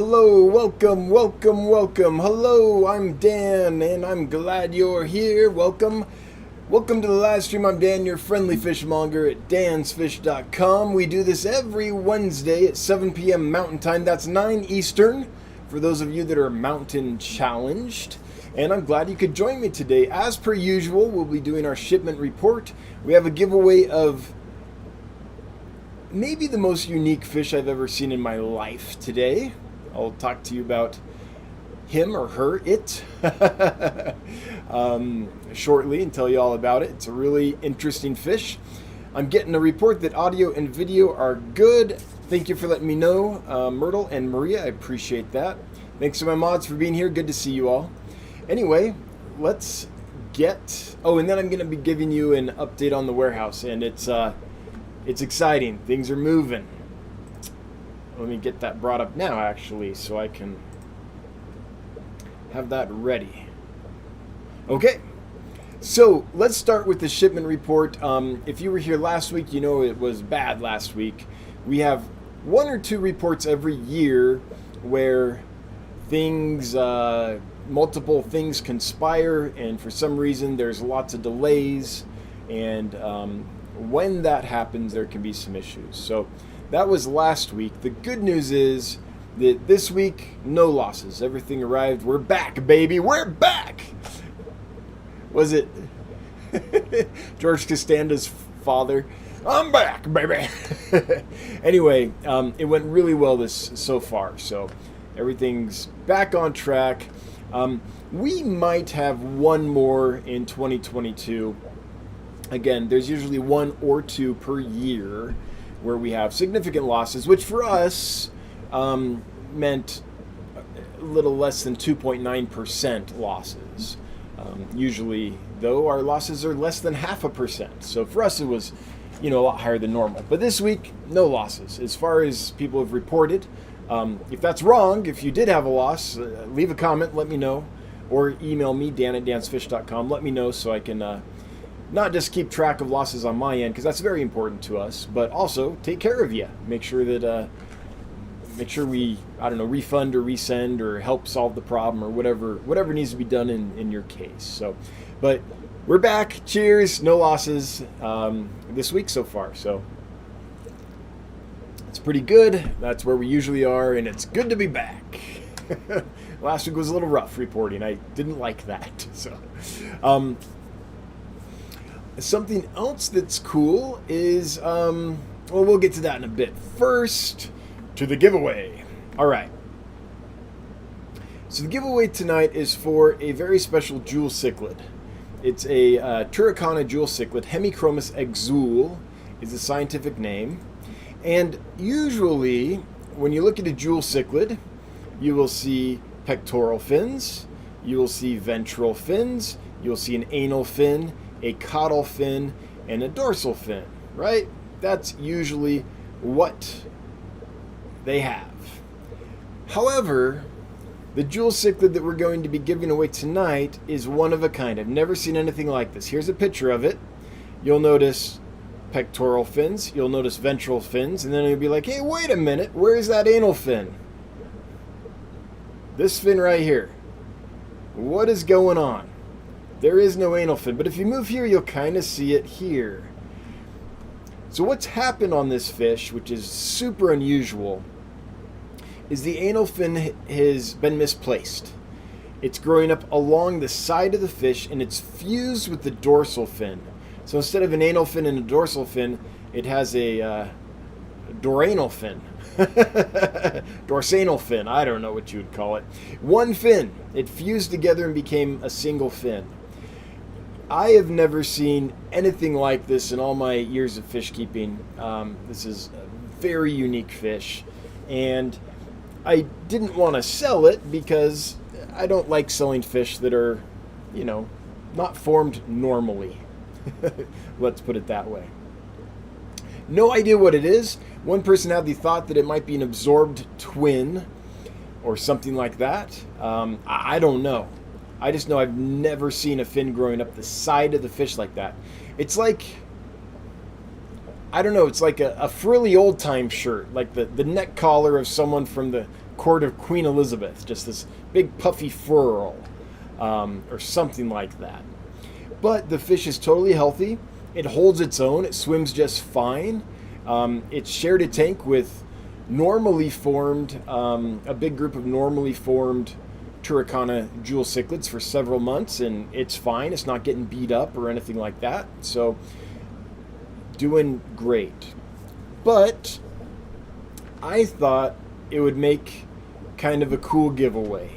Hello, welcome. Hello, I'm Dan, and I'm glad you're here. Welcome to the live stream. I'm Dan, your friendly fishmonger at dansfish.com. We do this every Wednesday at 7 p.m. Mountain Time. That's 9 Eastern, for those of you that are mountain challenged. And I'm glad you could join me today. As per usual, we'll be doing our shipment report. We have a giveaway of maybe the most unique fish I've ever seen in my life today. I'll talk to you about him or her, it, shortly and tell you all about it. It's a really interesting fish. I'm getting a report that audio and video are good. Thank you for letting me know, Myrtle and Maria. I appreciate that. Thanks to my mods for being here. Good to see you all. Anyway, let's get... Oh, and then I'm going to be giving you an update on the warehouse, and it's exciting. Things are moving. Let me get that brought up now, actually, so I can have that ready. Okay, so let's start with the shipment report. If you were here last week, you know it was bad last week. We have one or two reports every year where things, multiple things conspire, and for some reason there's lots of delays, and when that happens, there can be some issues. So that was last week. The good news is that this week, no losses. Everything arrived. We're back, baby. We're back! Was it George Costanza's father? I'm back, baby! Anyway, it went really well so far. So everything's back on track. We might have one more in 2022. Again, there's usually one or two per year where we have significant losses, which for us meant a little less than 2.9% losses. Usually, though, our losses are less than 0.5%. So for us, it was, a lot higher than normal. But this week, no losses. As far as people have reported, if that's wrong, if you did have a loss, leave a comment, let me know, or email me, dan@dansfish.com. Let me know so I can not just keep track of losses on my end, because that's very important to us, but also take care of you. Make sure that, we, refund or resend or help solve the problem or whatever needs to be done in your case. So, but we're back. Cheers. No losses this week so far. So it's pretty good. That's where we usually are, and it's good to be back. Last week was a little rough reporting. I didn't like that. So, something else that's cool is, we'll get to that in a bit. First, to the giveaway. All right. So the giveaway tonight is for a very special jewel cichlid. It's a Turricana jewel cichlid. Hemichromis exul is the scientific name. And usually, when you look at a jewel cichlid, you will see pectoral fins, you will see ventral fins, you'll see an anal fin, a caudal fin, and a dorsal fin, right? That's usually what they have. However, the jewel cichlid that we're going to be giving away tonight is one of a kind. I've never seen anything like this. Here's a picture of it. You'll notice pectoral fins, you'll notice ventral fins, and then you'll be like, hey, wait a minute, where's that anal fin? This fin right here. What is going on? There is no anal fin, but if you move here, you'll kind of see it here. So what's happened on this fish, which is super unusual, is the anal fin has been misplaced. It's growing up along the side of the fish, and it's fused with the dorsal fin. So instead of an anal fin and a dorsal fin, it has a doranal fin. Dorsanal fin, I don't know what you would call it. One fin. It fused together and became a single fin. I have never seen anything like this in all my years of fish keeping. This is a very unique fish, and I didn't want to sell it because I don't like selling fish that are, not formed normally. Let's put it that way. No idea what it is. One person had the thought that it might be an absorbed twin or something like that. I don't know. I just know I've never seen a fin growing up the side of the fish like that. It's like, I don't know, it's like a frilly old-time shirt, like the neck collar of someone from the court of Queen Elizabeth, just this big puffy furl, or something like that. But the fish is totally healthy. It holds its own. It swims just fine. It shared a tank with normally formed, a big group of normally formed Turricana jewel cichlids for several months, and it's fine. It's not getting beat up or anything like that. So, doing great. But I thought it would make kind of a cool giveaway.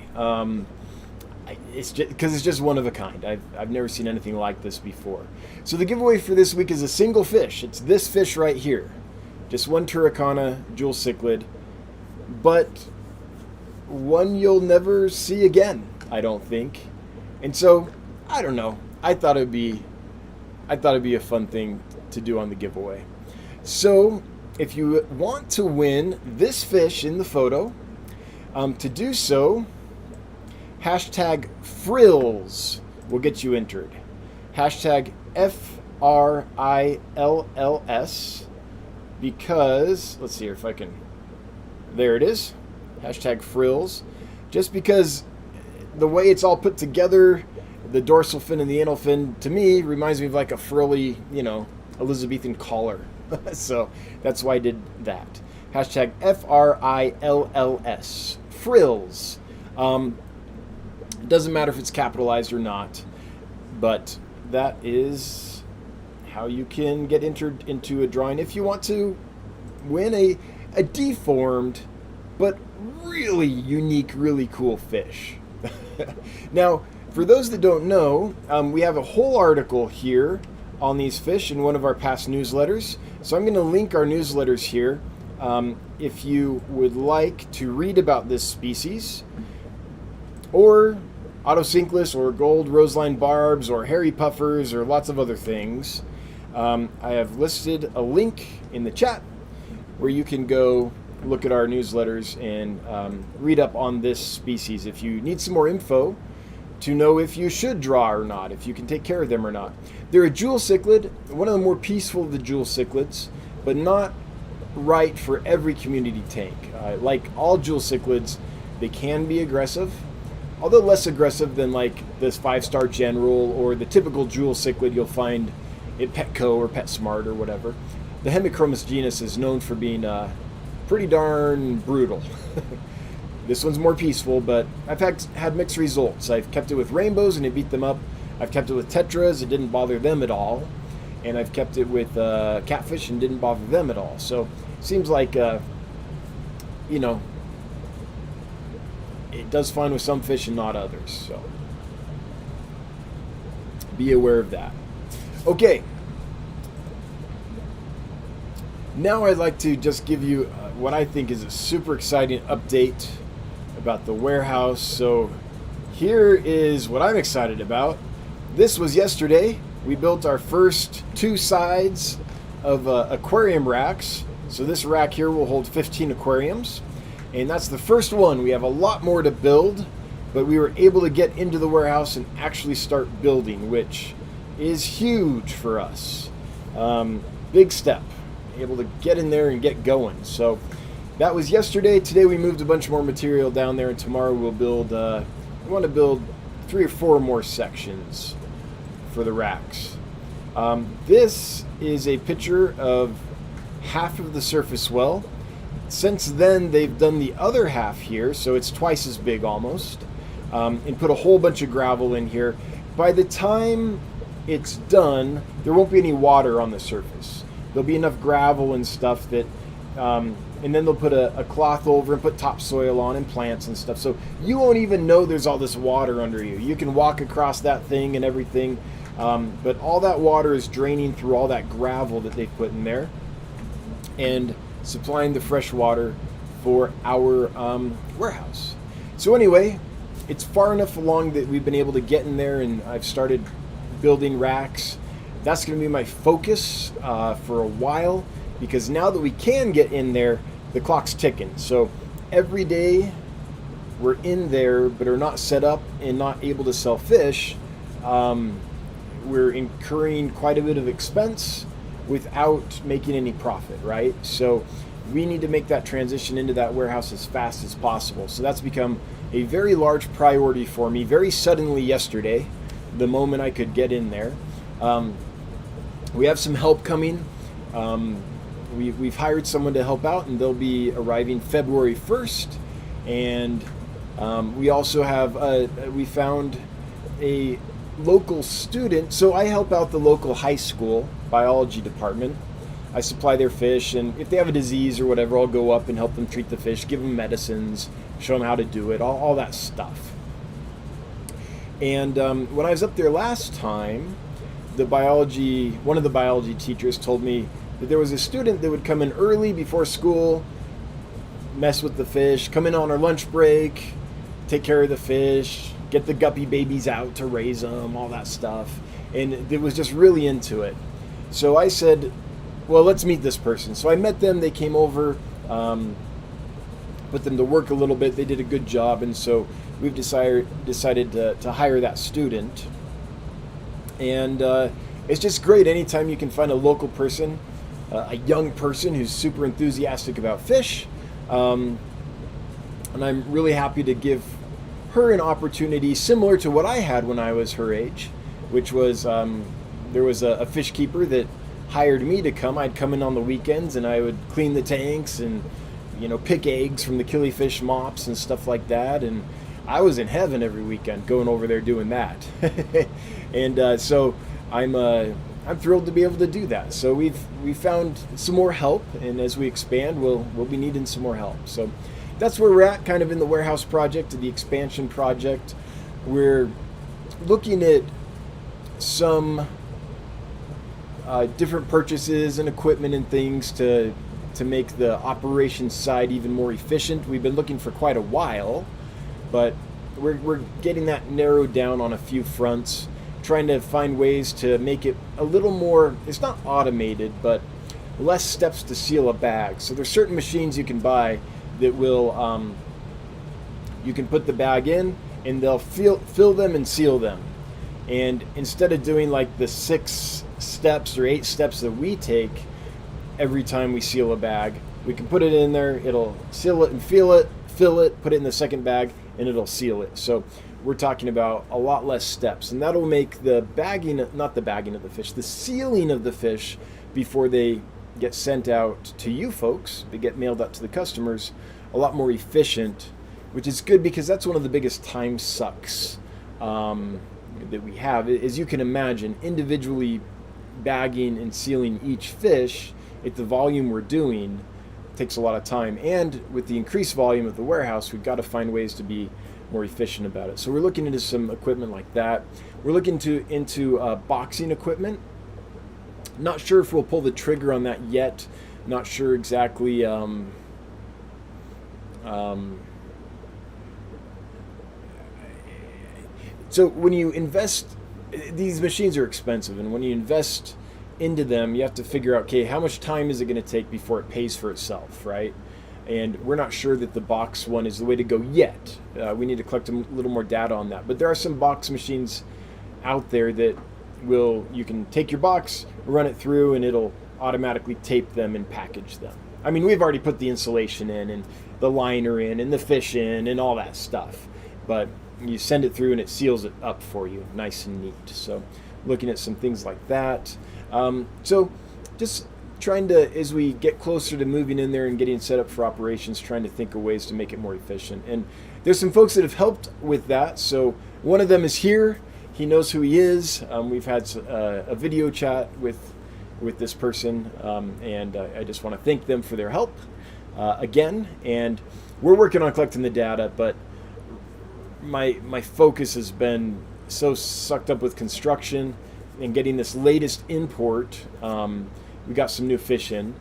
It's just because it's just one of a kind. I've never seen anything like this before. So the giveaway for this week is a single fish. It's this fish right here. Just one Turricana jewel cichlid, but one you'll never see again, I don't think. And so, I don't know. I thought it'd be a fun thing to do on the giveaway. So, if you want to win this fish in the photo, to do so, hashtag frills will get you entered. Hashtag FRILLS, because, let's see here if I can, there it is, hashtag frills. Just because the way it's all put together, the dorsal fin and the anal fin, to me, reminds me of like a frilly, Elizabethan collar. So that's why I did that. Hashtag FRILLS, frills. It doesn't matter if it's capitalized or not, but that is how you can get entered into a drawing if you want to win a deformed but really unique, really cool fish. Now, for those that don't know, we have a whole article here on these fish in one of our past newsletters. So I'm going to link our newsletters here if you would like to read about this species, or Autocinclus, or gold roseline barbs, or hairy puffers, or lots of other things. I have listed a link in the chat where you can go look at our newsletters and read up on this species if you need some more info to know if you should draw or not, if you can take care of them or not. They're a jewel cichlid, one of the more peaceful of the jewel cichlids, but not right for every community tank. Like all jewel cichlids, they can be aggressive, although less aggressive than like this 5-star general or the typical jewel cichlid you'll find at Petco or PetSmart or whatever. The Hemichromis genus is known for being pretty darn brutal. This one's more peaceful, but I've had mixed results. I've kept it with rainbows and it beat them up. I've kept it with tetras, it didn't bother them at all. And I've kept it with catfish and didn't bother them at all. So it seems like, it does fine with some fish and not others. So be aware of that. Okay. Now I'd like to just give you what I think is a super exciting update about the warehouse. So here is what I'm excited about. This was yesterday. We built our first 2 sides of aquarium racks. So this rack here will hold 15 aquariums. And that's the first one. We have a lot more to build, but we were able to get into the warehouse and actually start building, which is huge for us. Big step. Able to get in there and get going. So that was yesterday. Today we moved a bunch more material down there, and tomorrow we'll build, we want to build 3 or 4 more sections for the racks. This is a picture of half of the surface well. Since then, they've done the other half here, so it's twice as big almost, and put a whole bunch of gravel in here. By the time it's done, there won't be any water on the surface. There'll be enough gravel and stuff that, and then they'll put a cloth over and put topsoil on and plants and stuff. So you won't even know there's all this water under you. You can walk across that thing and everything, but all that water is draining through all that gravel that they've put in there and supplying the fresh water for our warehouse. So anyway, it's far enough along that we've been able to get in there, and I've started building racks. That's going to be my focus for a while, because now that we can get in there, the clock's ticking. So every day we're in there but are not set up and not able to sell fish, we're incurring quite a bit of expense without making any profit, right? So we need to make that transition into that warehouse as fast as possible. So that's become a very large priority for me very suddenly yesterday, the moment I could get in there. We have some help coming. We've hired someone to help out, and they'll be arriving February 1st. And we also have, we found a local student. So I help out the local high school biology department. I supply their fish, and if they have a disease or whatever, I'll go up and help them treat the fish, give them medicines, show them how to do it, all that stuff. And when I was up there last time, one of the biology teachers told me that there was a student that would come in early before school, mess with the fish, come in on our lunch break, take care of the fish, get the guppy babies out to raise them, all that stuff. And it was just really into it. So I said, well, let's meet this person. So I met them, they came over, put them to work a little bit, they did a good job, and so we've decided to hire that student. And it's just great anytime you can find a local person, a young person who's super enthusiastic about fish. And I'm really happy to give her an opportunity similar to what I had when I was her age, which was there was a fish keeper that hired me to come. I'd come in on the weekends and I would clean the tanks and pick eggs from the Killifish mops and stuff like that. And I was in heaven every weekend going over there doing that. And so I'm thrilled to be able to do that. So we found some more help, and as we expand, we'll be needing some more help. So that's where we're at, kind of in the warehouse project, the expansion project. We're looking at some different purchases and equipment and things to make the operations side even more efficient. We've been looking for quite a while, but we're getting that narrowed down on a few fronts, trying to find ways to make it a little more, it's not automated, but less steps to seal a bag. So there's certain machines you can buy that will, you can put the bag in and they'll fill them and seal them. And instead of doing like the 6 steps or 8 steps that we take every time we seal a bag, we can put it in there, it'll seal it and fill it, put it in the second bag, and it'll seal it. So we're talking about a lot less steps, and that'll make the sealing of the fish before they get sent out to you folks, they get mailed out to the customers, a lot more efficient, which is good because that's one of the biggest time sucks that we have. As you can imagine, individually bagging and sealing each fish at the volume we're doing takes a lot of time, and with the increased volume of the warehouse, we've got to find ways to be more efficient about it. So we're looking into some equipment like that. We're looking into boxing equipment. Not sure if we'll pull the trigger on that yet. Not sure exactly. So when you invest, these machines are expensive, and when you invest into them, you have to figure out, okay, how much time is it going to take before it pays for itself, right? And we're not sure that the box one is the way to go yet. We need to collect a little more data on that. But there are some box machines out there that you can take your box, run it through, and it'll automatically tape them and package them. I mean, we've already put the insulation in and the liner in and the fish in and all that stuff. But you send it through and it seals it up for you, nice and neat. So looking at some things like that. So just trying to, as we get closer to moving in there and getting set up for operations, trying to think of ways to make it more efficient. And there's some folks that have helped with that. So one of them is here. He knows who he is. We've had a video chat with this person, and I just want to thank them for their help again. And we're working on collecting the data, but my focus has been so sucked up with construction and getting this latest import. We got some new fish in,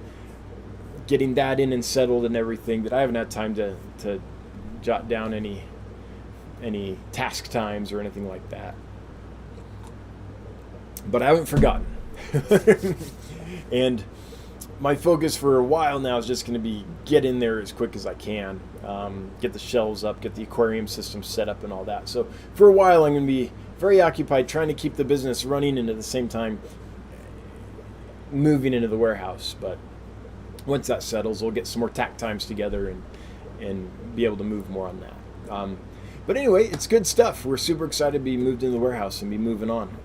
getting that in and settled and everything, that I haven't had time to jot down any task times or anything like that. But I haven't forgotten. And my focus for a while now is just going to be get in there as quick as I can, get the shelves up, get the aquarium system set up and all that. So for a while I'm going to be very occupied trying to keep the business running and at the same time moving into the warehouse. But once that settles, we'll get some more tack times together and be able to move more on that. But anyway, it's good stuff. We're super excited to be moved into the warehouse and be moving on.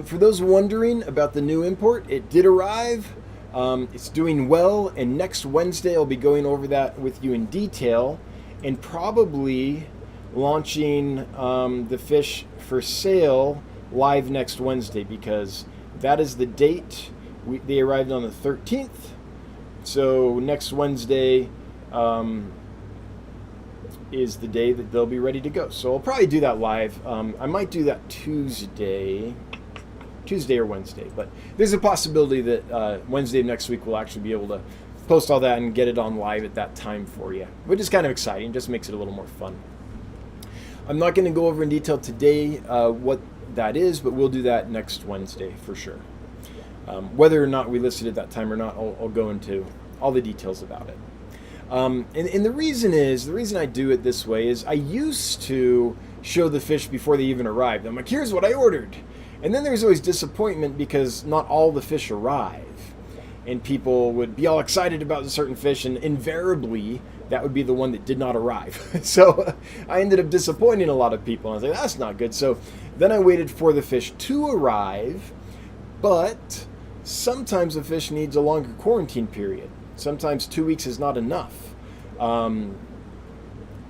For those wondering about the new import, it did arrive. It's doing well, and next Wednesday I'll be going over that with you in detail and probably launching the fish for sale live next Wednesday, because that is the date. They arrived on the 13th, so next Wednesday is the day that they'll be ready to go. So I'll probably do that live. I might do that Tuesday or Wednesday, but there's a possibility that Wednesday of next week we'll actually be able to post all that and get it on live at that time for you, which is kind of exciting. Just makes it a little more fun. I'm not going to go over in detail today what that is, but we'll do that next Wednesday for sure. Whether or not we list it at that time or not, I'll go into all the details about it. And the reason I do it this way is I used to show the fish before they even arrived. I'm like, here's what I ordered. And then there's always disappointment because not all the fish arrive. And people would be all excited about a certain fish, and invariably that would be the one that did not arrive. So I ended up disappointing a lot of people. I was like, that's not good. So then I waited for the fish to arrive, but sometimes a fish needs a longer quarantine period. Sometimes 2 weeks is not enough. And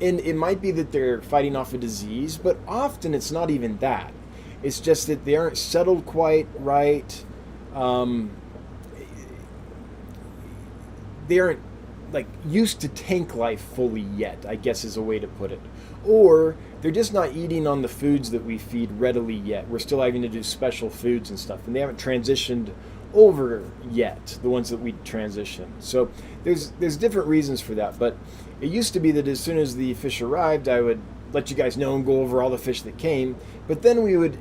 it might be that they're fighting off a disease, but often it's not even that. It's just that they aren't settled quite right. They aren't like used to tank life fully yet, I guess is a way to put it. Or they're just not eating on the foods that we feed readily yet. We're still having to do special foods and stuff, and they haven't transitioned over yet, the ones that we transition. So there's different reasons for that, but it used to be that as soon as the fish arrived, I would let you guys know and go over all the fish that came, but then we would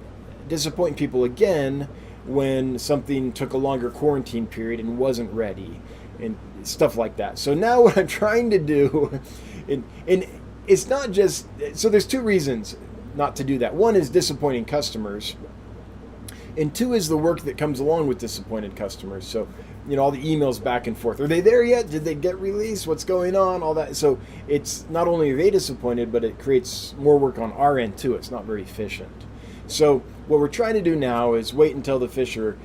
disappoint people again when something took a longer quarantine period and wasn't ready and stuff like that. So now what I'm trying to do, and it's not just, so there's two reasons not to do that. One is disappointing customers, and two is the work that comes along with disappointed customers. So, all the emails back and forth. Are they there yet? Did they get released? What's going on? All that. So it's not only are they disappointed, but it creates more work on our end too. It's not very efficient. So what we're trying to do now is wait until the fish are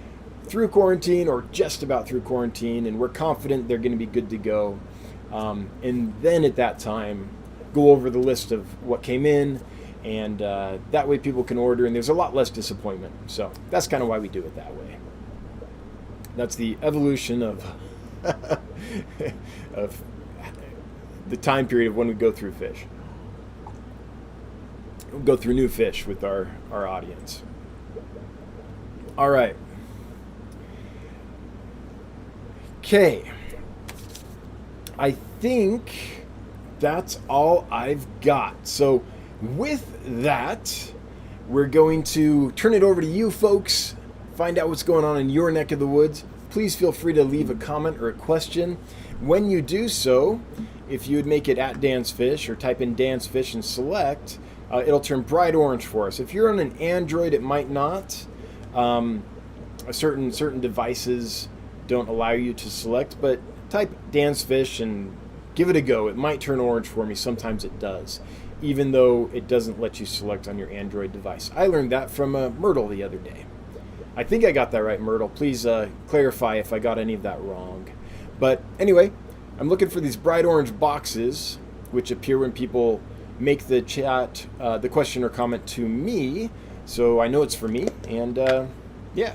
through quarantine or just about through quarantine, and we're confident they're going to be good to go. And then at that time, go over the list of what came in, and that way people can order, and there's a lot less disappointment. So that's kind of why we do it that way. That's the evolution of of the time period of when we go through fish. We'll go through new fish with our audience. All right. Okay. I think that's all I've got. So with that, we're going to turn it over to you folks. Find out what's going on in your neck of the woods. Please feel free to leave a comment or a question. When you do so, if you would make it at Dan's Fish or type in Dan's Fish and select, it'll turn bright orange for us. If you're on an Android, it might not. Certain devices don't allow you to select, but type Dan's Fish and give it a go. It might turn orange for me. Sometimes it does, even though it doesn't let you select on your Android device. I learned that from Myrtle the other day. I think I got that right, Myrtle. Please clarify if I got any of that wrong. But anyway, I'm looking for these bright orange boxes, which appear when people make the chat, the question or comment to me, so I know it's for me, and yeah.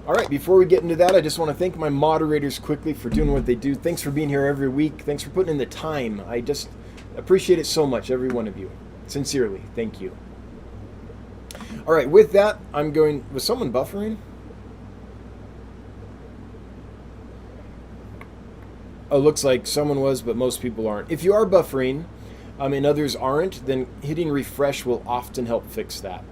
All right, before we get into that, I just want to thank my moderators quickly for doing what they do. Thanks for being here every week. Thanks for putting in the time. I just appreciate it so much, every one of you. Sincerely, thank you. All right, with that, I'm going... Was someone buffering? Oh, looks like someone was, but most people aren't. If you are buffering and others aren't, then hitting refresh will often help fix that.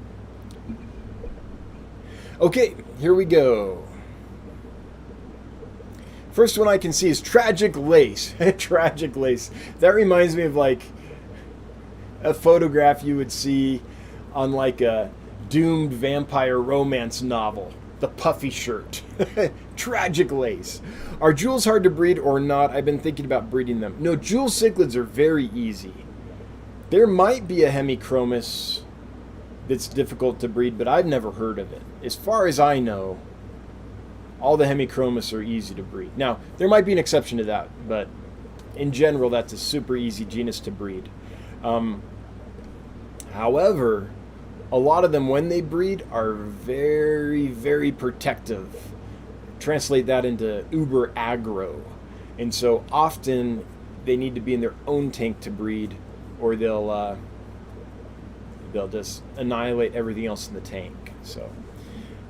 Okay, here we go. First one I can see is Tragic Lace. Tragic Lace. That reminds me of like a photograph you would see on like a doomed vampire romance novel. the puffy shirt. Tragic lace. Are jewels hard to breed or not? I've been thinking about breeding them. No, jewel cichlids are very easy. There might be a hemichromis that's difficult to breed, but I've never heard of it. As far as I know, all the hemichromis are easy to breed. Now, there might be an exception to that, but in general, that's a super easy genus to breed. However, a lot of them, when they breed, are very, very protective. Translate that into uber aggro. And so often they need to be in their own tank to breed, or they'll just annihilate everything else in the tank. So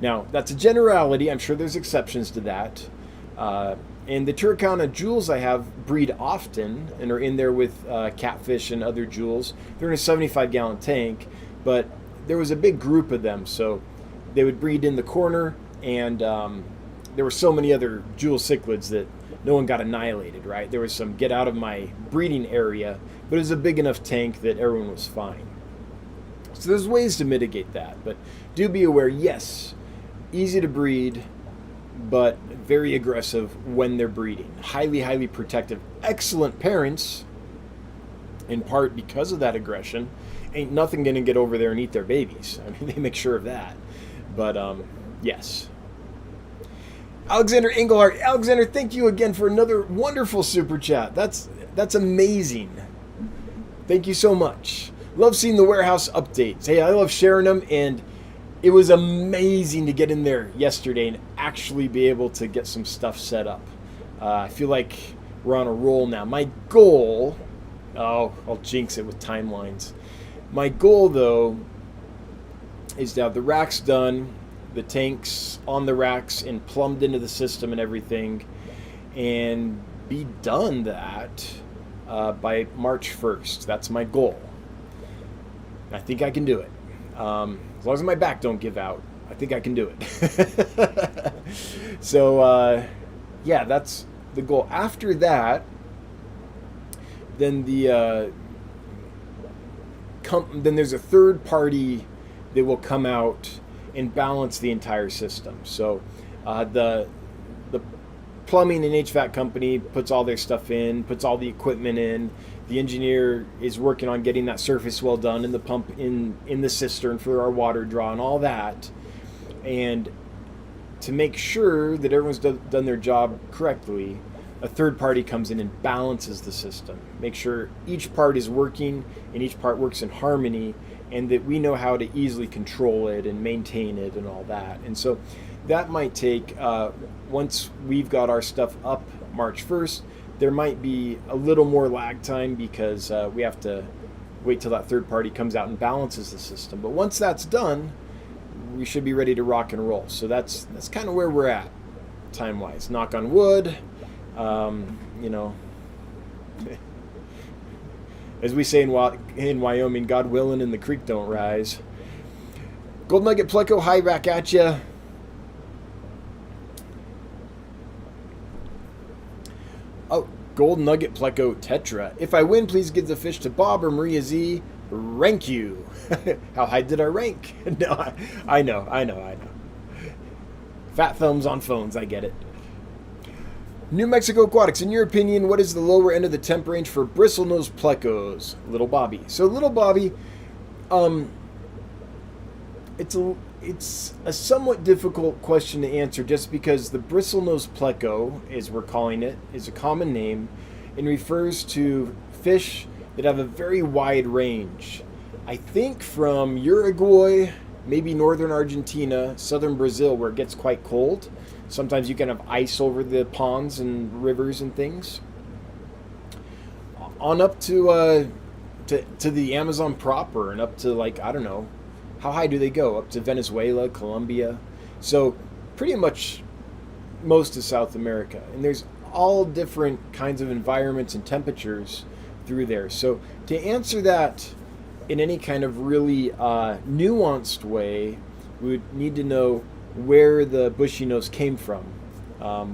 now, that's a generality. I'm sure there's exceptions to that. And the Turkana jewels I have breed often and are in there with catfish and other jewels. They're in a 75-gallon tank, but there was a big group of them, so they would breed in the corner, and there were so many other jewel cichlids that no one got annihilated, right? There was some get out of my breeding area, but it was a big enough tank that everyone was fine. So there's ways to mitigate that, but do be aware, yes, easy to breed, but very aggressive when they're breeding. Highly, highly protective. Excellent parents, in part because of that aggression. Ain't nothing going to get over there and eat their babies. I mean, they make sure of that. But, yes. Alexander Engelhardt. Alexander, thank you again for another wonderful super chat. That's amazing. Thank you so much. Love seeing the warehouse updates. Hey, I love sharing them, and it was amazing to get in there yesterday and actually be able to get some stuff set up. I feel like we're on a roll now. My goal, I'll jinx it with timelines. My goal, though, is to have the racks done, the tanks on the racks and plumbed into the system and everything, and be done that by March 1st. That's my goal. I think I can do it. As long as my back don't give out, I think I can do it. So, yeah, that's the goal. After that, then then there's a third party that will come out and balance the entire system. So, the plumbing and HVAC company puts all their stuff in, puts all the equipment in. The engineer is working on getting that surface well done and the pump in the cistern for our water draw and all that. And to make sure that everyone's done their job correctly, a third party comes in and balances the system. Make sure each part is working and each part works in harmony, and that we know how to easily control it and maintain it and all that. And so that might take, once we've got our stuff up March 1st, there might be a little more lag time because we have to wait till that third party comes out and balances the system. But once that's done, we should be ready to rock and roll. So that's kind of where we're at time-wise. Knock on wood, you know. As we say in Wyoming, God willing and the creek don't rise. Gold Nugget Pleco, hi back at ya. Oh, Gold Nugget Pleco Tetra. If I win, please give the fish to Bob or Maria Z. Rank you. How high did I rank? No, I know. Fat thumbs on phones, I get it. New Mexico Aquatics, in your opinion, what is the lower end of the temp range for Bristlenose plecos? Little Bobby. So Little Bobby, it's a somewhat difficult question to answer just because the Bristlenose pleco, as we're calling it, is a common name and refers to fish that have a very wide range. I think from Uruguay, maybe northern Argentina, southern Brazil, where it gets quite cold. Sometimes you can have ice over the ponds and rivers and things. On up to the Amazon proper and up to, like, I don't know, how high do they go? Up to Venezuela, Colombia. So pretty much most of South America. And there's all different kinds of environments and temperatures through there. So to answer that in any kind of really nuanced way, we would need to know where the bushy nose came from,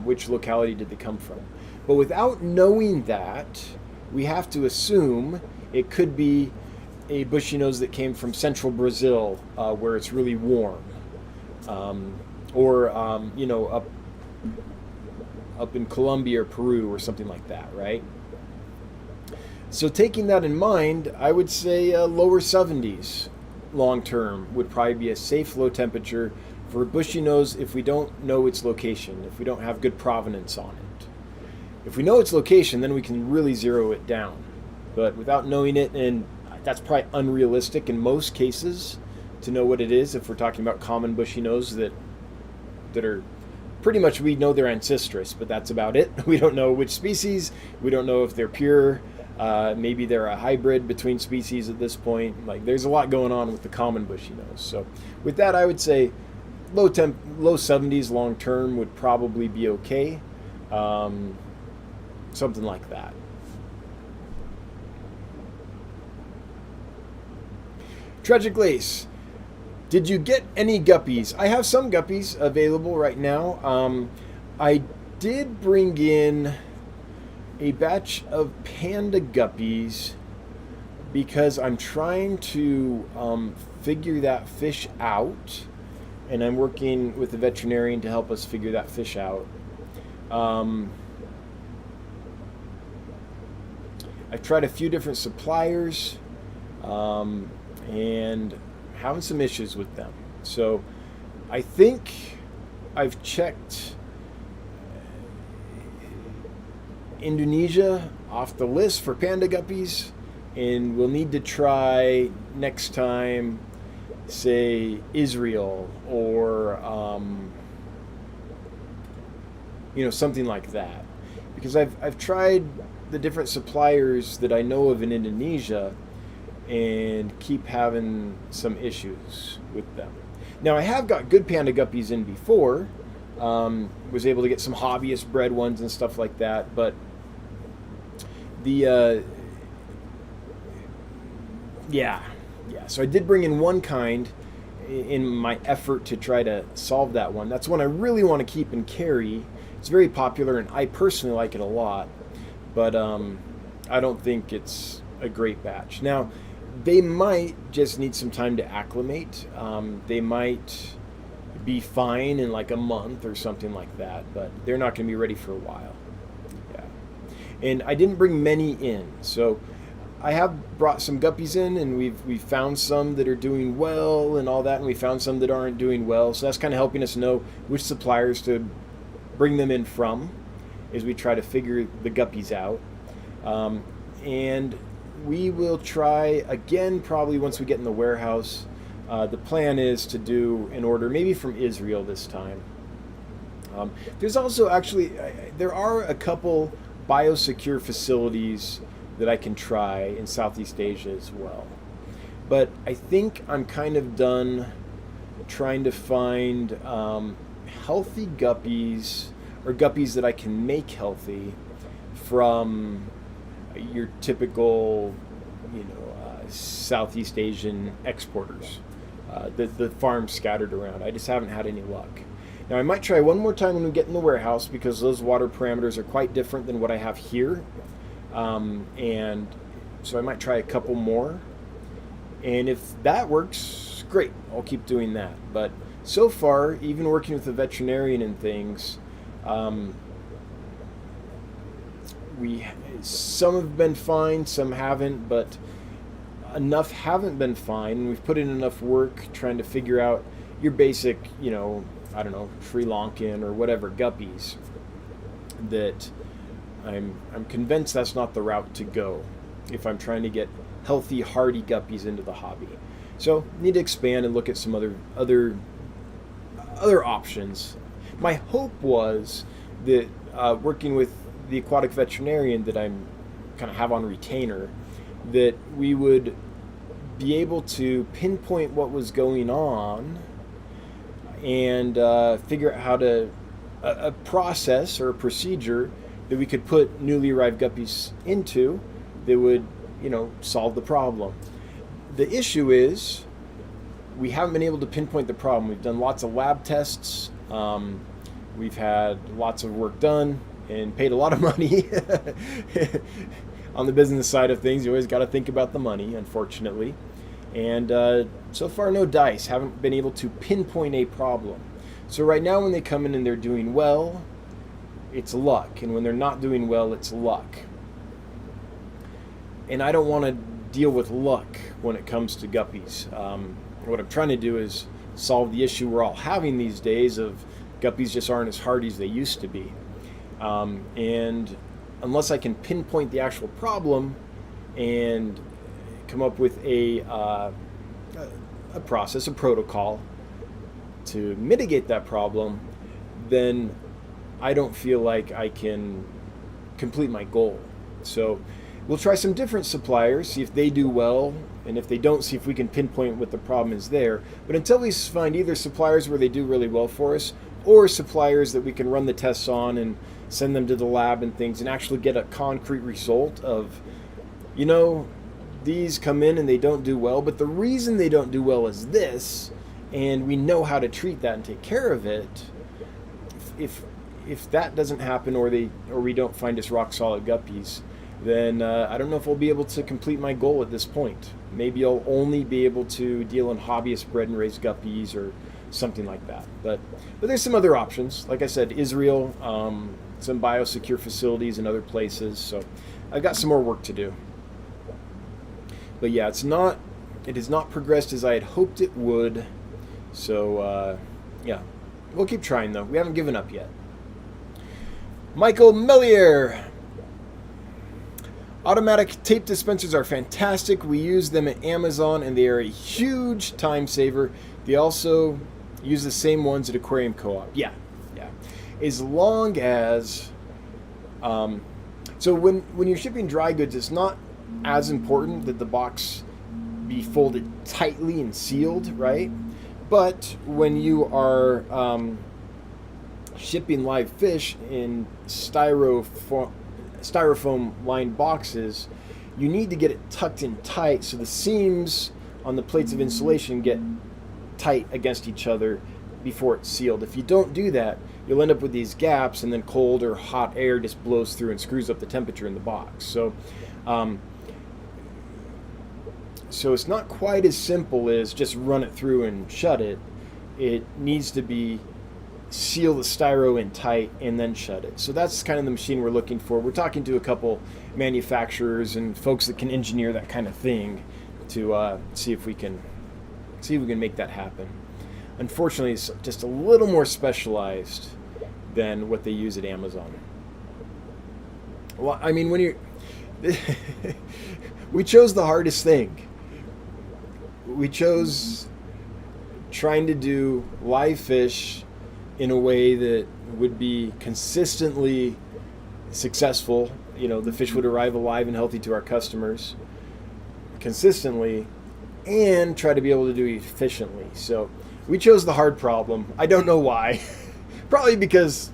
which locality did they come from. But without knowing that, we have to assume it could be a bushy nose that came from central Brazil, where it's really warm, or up in Colombia or Peru or something like that, right? So taking that in mind, I would say lower 70s long term would probably be a safe low temperature for a bushy nose if we don't know its location, if we don't have good provenance on it. If we know its location, then we can really zero it down. But without knowing it, and that's probably unrealistic in most cases to know what it is if we're talking about common bushy nose that are pretty much, we know they're ancestrous, but that's about it. We don't know which species, we don't know if they're pure, maybe they're a hybrid between species at this point. Like, there's a lot going on with the common bushy nose. So with that, I would say low 70s long term would probably be okay. Something like that. Tragic Lace, did you get any guppies? I have some guppies available right now. I did bring in a batch of panda guppies because I'm trying to figure that fish out, and I'm working with a veterinarian to help us figure that fish out. I've tried a few different suppliers and having some issues with them. So I think I've checked Indonesia off the list for panda guppies, and we'll need to try next time, say, Israel or something like that, because I've tried the different suppliers that I know of in Indonesia and keep having some issues with them. Now, I have got good panda guppies in before, was able to get some hobbyist bred ones and stuff like that, but so I did bring in one kind in my effort to try to solve that one. That's one I really want to keep and carry. It's very popular, and I personally like it a lot, but I don't think it's a great batch. Now, they might just need some time to acclimate. They might be fine in like a month or something like that, but they're not going to be ready for a while. Yeah. And I didn't bring many in, so I have brought some guppies in, and we've found some that are doing well and all that, and we found some that aren't doing well. So that's kind of helping us know which suppliers to bring them in from as we try to figure the guppies out. And we will try again probably once we get in the warehouse. The plan is to do an order maybe from Israel this time. There's also actually, there are a couple biosecure facilities that I can try in Southeast Asia as well. But I think I'm kind of done trying to find healthy guppies, or guppies that I can make healthy from your typical, Southeast Asian exporters. The farms scattered around. I just haven't had any luck. Now, I might try one more time when we get in the warehouse, because those water parameters are quite different than what I have here. And so I might try a couple more. And if that works, great. I'll keep doing that. But so far, even working with a veterinarian and things, some have been fine, some haven't, but enough haven't been fine. We've put in enough work trying to figure out your basic, Sri Lankan or whatever guppies, that I'm convinced that's not the route to go if I'm trying to get healthy, hardy guppies into the hobby. So need to expand and look at some other options. My hope was that working with the aquatic veterinarian that I'm kind of have on retainer, that we would be able to pinpoint what was going on and figure out how to a process or a procedure that we could put newly arrived guppies into that would solve the problem. The issue is we haven't been able to pinpoint the problem. We've done lots of lab tests, we've had lots of work done and paid a lot of money. On the business side of things, you always got to think about the money, unfortunately. And so far, no dice. Haven't been able to pinpoint a problem. So right now when they come in and they're doing well, it's luck. And when they're not doing well, it's luck. And I don't want to deal with luck when it comes to guppies. What I'm trying to do is solve the issue we're all having these days of guppies just aren't as hardy as they used to be. And unless I can pinpoint the actual problem and come up with a process, a protocol to mitigate that problem, then I don't feel like I can complete my goal. So we'll try some different suppliers, see if they do well, and if they don't, see if we can pinpoint what the problem is there. But until we find either suppliers where they do really well for us, or suppliers that we can run the tests on and send them to the lab and things and actually get a concrete result of, you know, these come in and they don't do well, but the reason they don't do well is this, and we know how to treat that and take care of it. If that doesn't happen, or we don't find us rock solid guppies, then I don't know if I'll be able to complete my goal at this point. Maybe I'll only be able to deal in hobbyist bred and raised guppies or something like that. But there's some other options. Like I said, Israel, some biosecure facilities in other places. So I've got some more work to do. But yeah, it has not progressed as I had hoped it would. So yeah, we'll keep trying though. We haven't given up yet. Michael Mellier. Automatic tape dispensers are fantastic. We use them at Amazon and they are a huge time saver. They also use the same ones at Aquarium Co-op. Yeah. As long as, so when you're shipping dry goods, it's not as important that the box be folded tightly and sealed, right? But when you are shipping live fish in styrofoam lined boxes, you need to get it tucked in tight so the seams on the plates of insulation get tight against each other before it's sealed. If you don't do that, you'll end up with these gaps, and then cold or hot air just blows through and screws up the temperature in the box. So it's not quite as simple as just run it through and shut it. It needs to be seal the styro in tight and then shut it. So that's kind of the machine we're looking for. We're talking to a couple manufacturers and folks that can engineer that kind of thing to see if we can make that happen. Unfortunately, it's just a little more specialized than what they use at Amazon. Well, I mean, when you we chose the hardest thing. We chose trying to do live fish in a way that would be consistently successful. You know, the fish would arrive alive and healthy to our customers consistently, and try to be able to do it efficiently. So we chose the hard problem. I don't know why. Probably because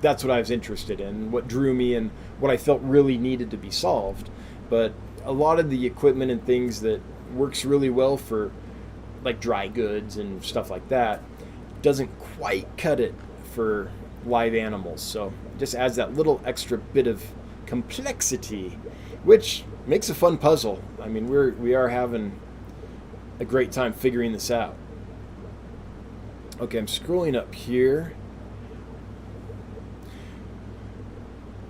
that's what I was interested in, what drew me, and what I felt really needed to be solved. But a lot of the equipment and things that works really well for like dry goods and stuff like that doesn't quite cut it for live animals. So it just adds that little extra bit of complexity, which makes a fun puzzle. I mean, we are having a great time figuring this out. Okay, I'm scrolling up here.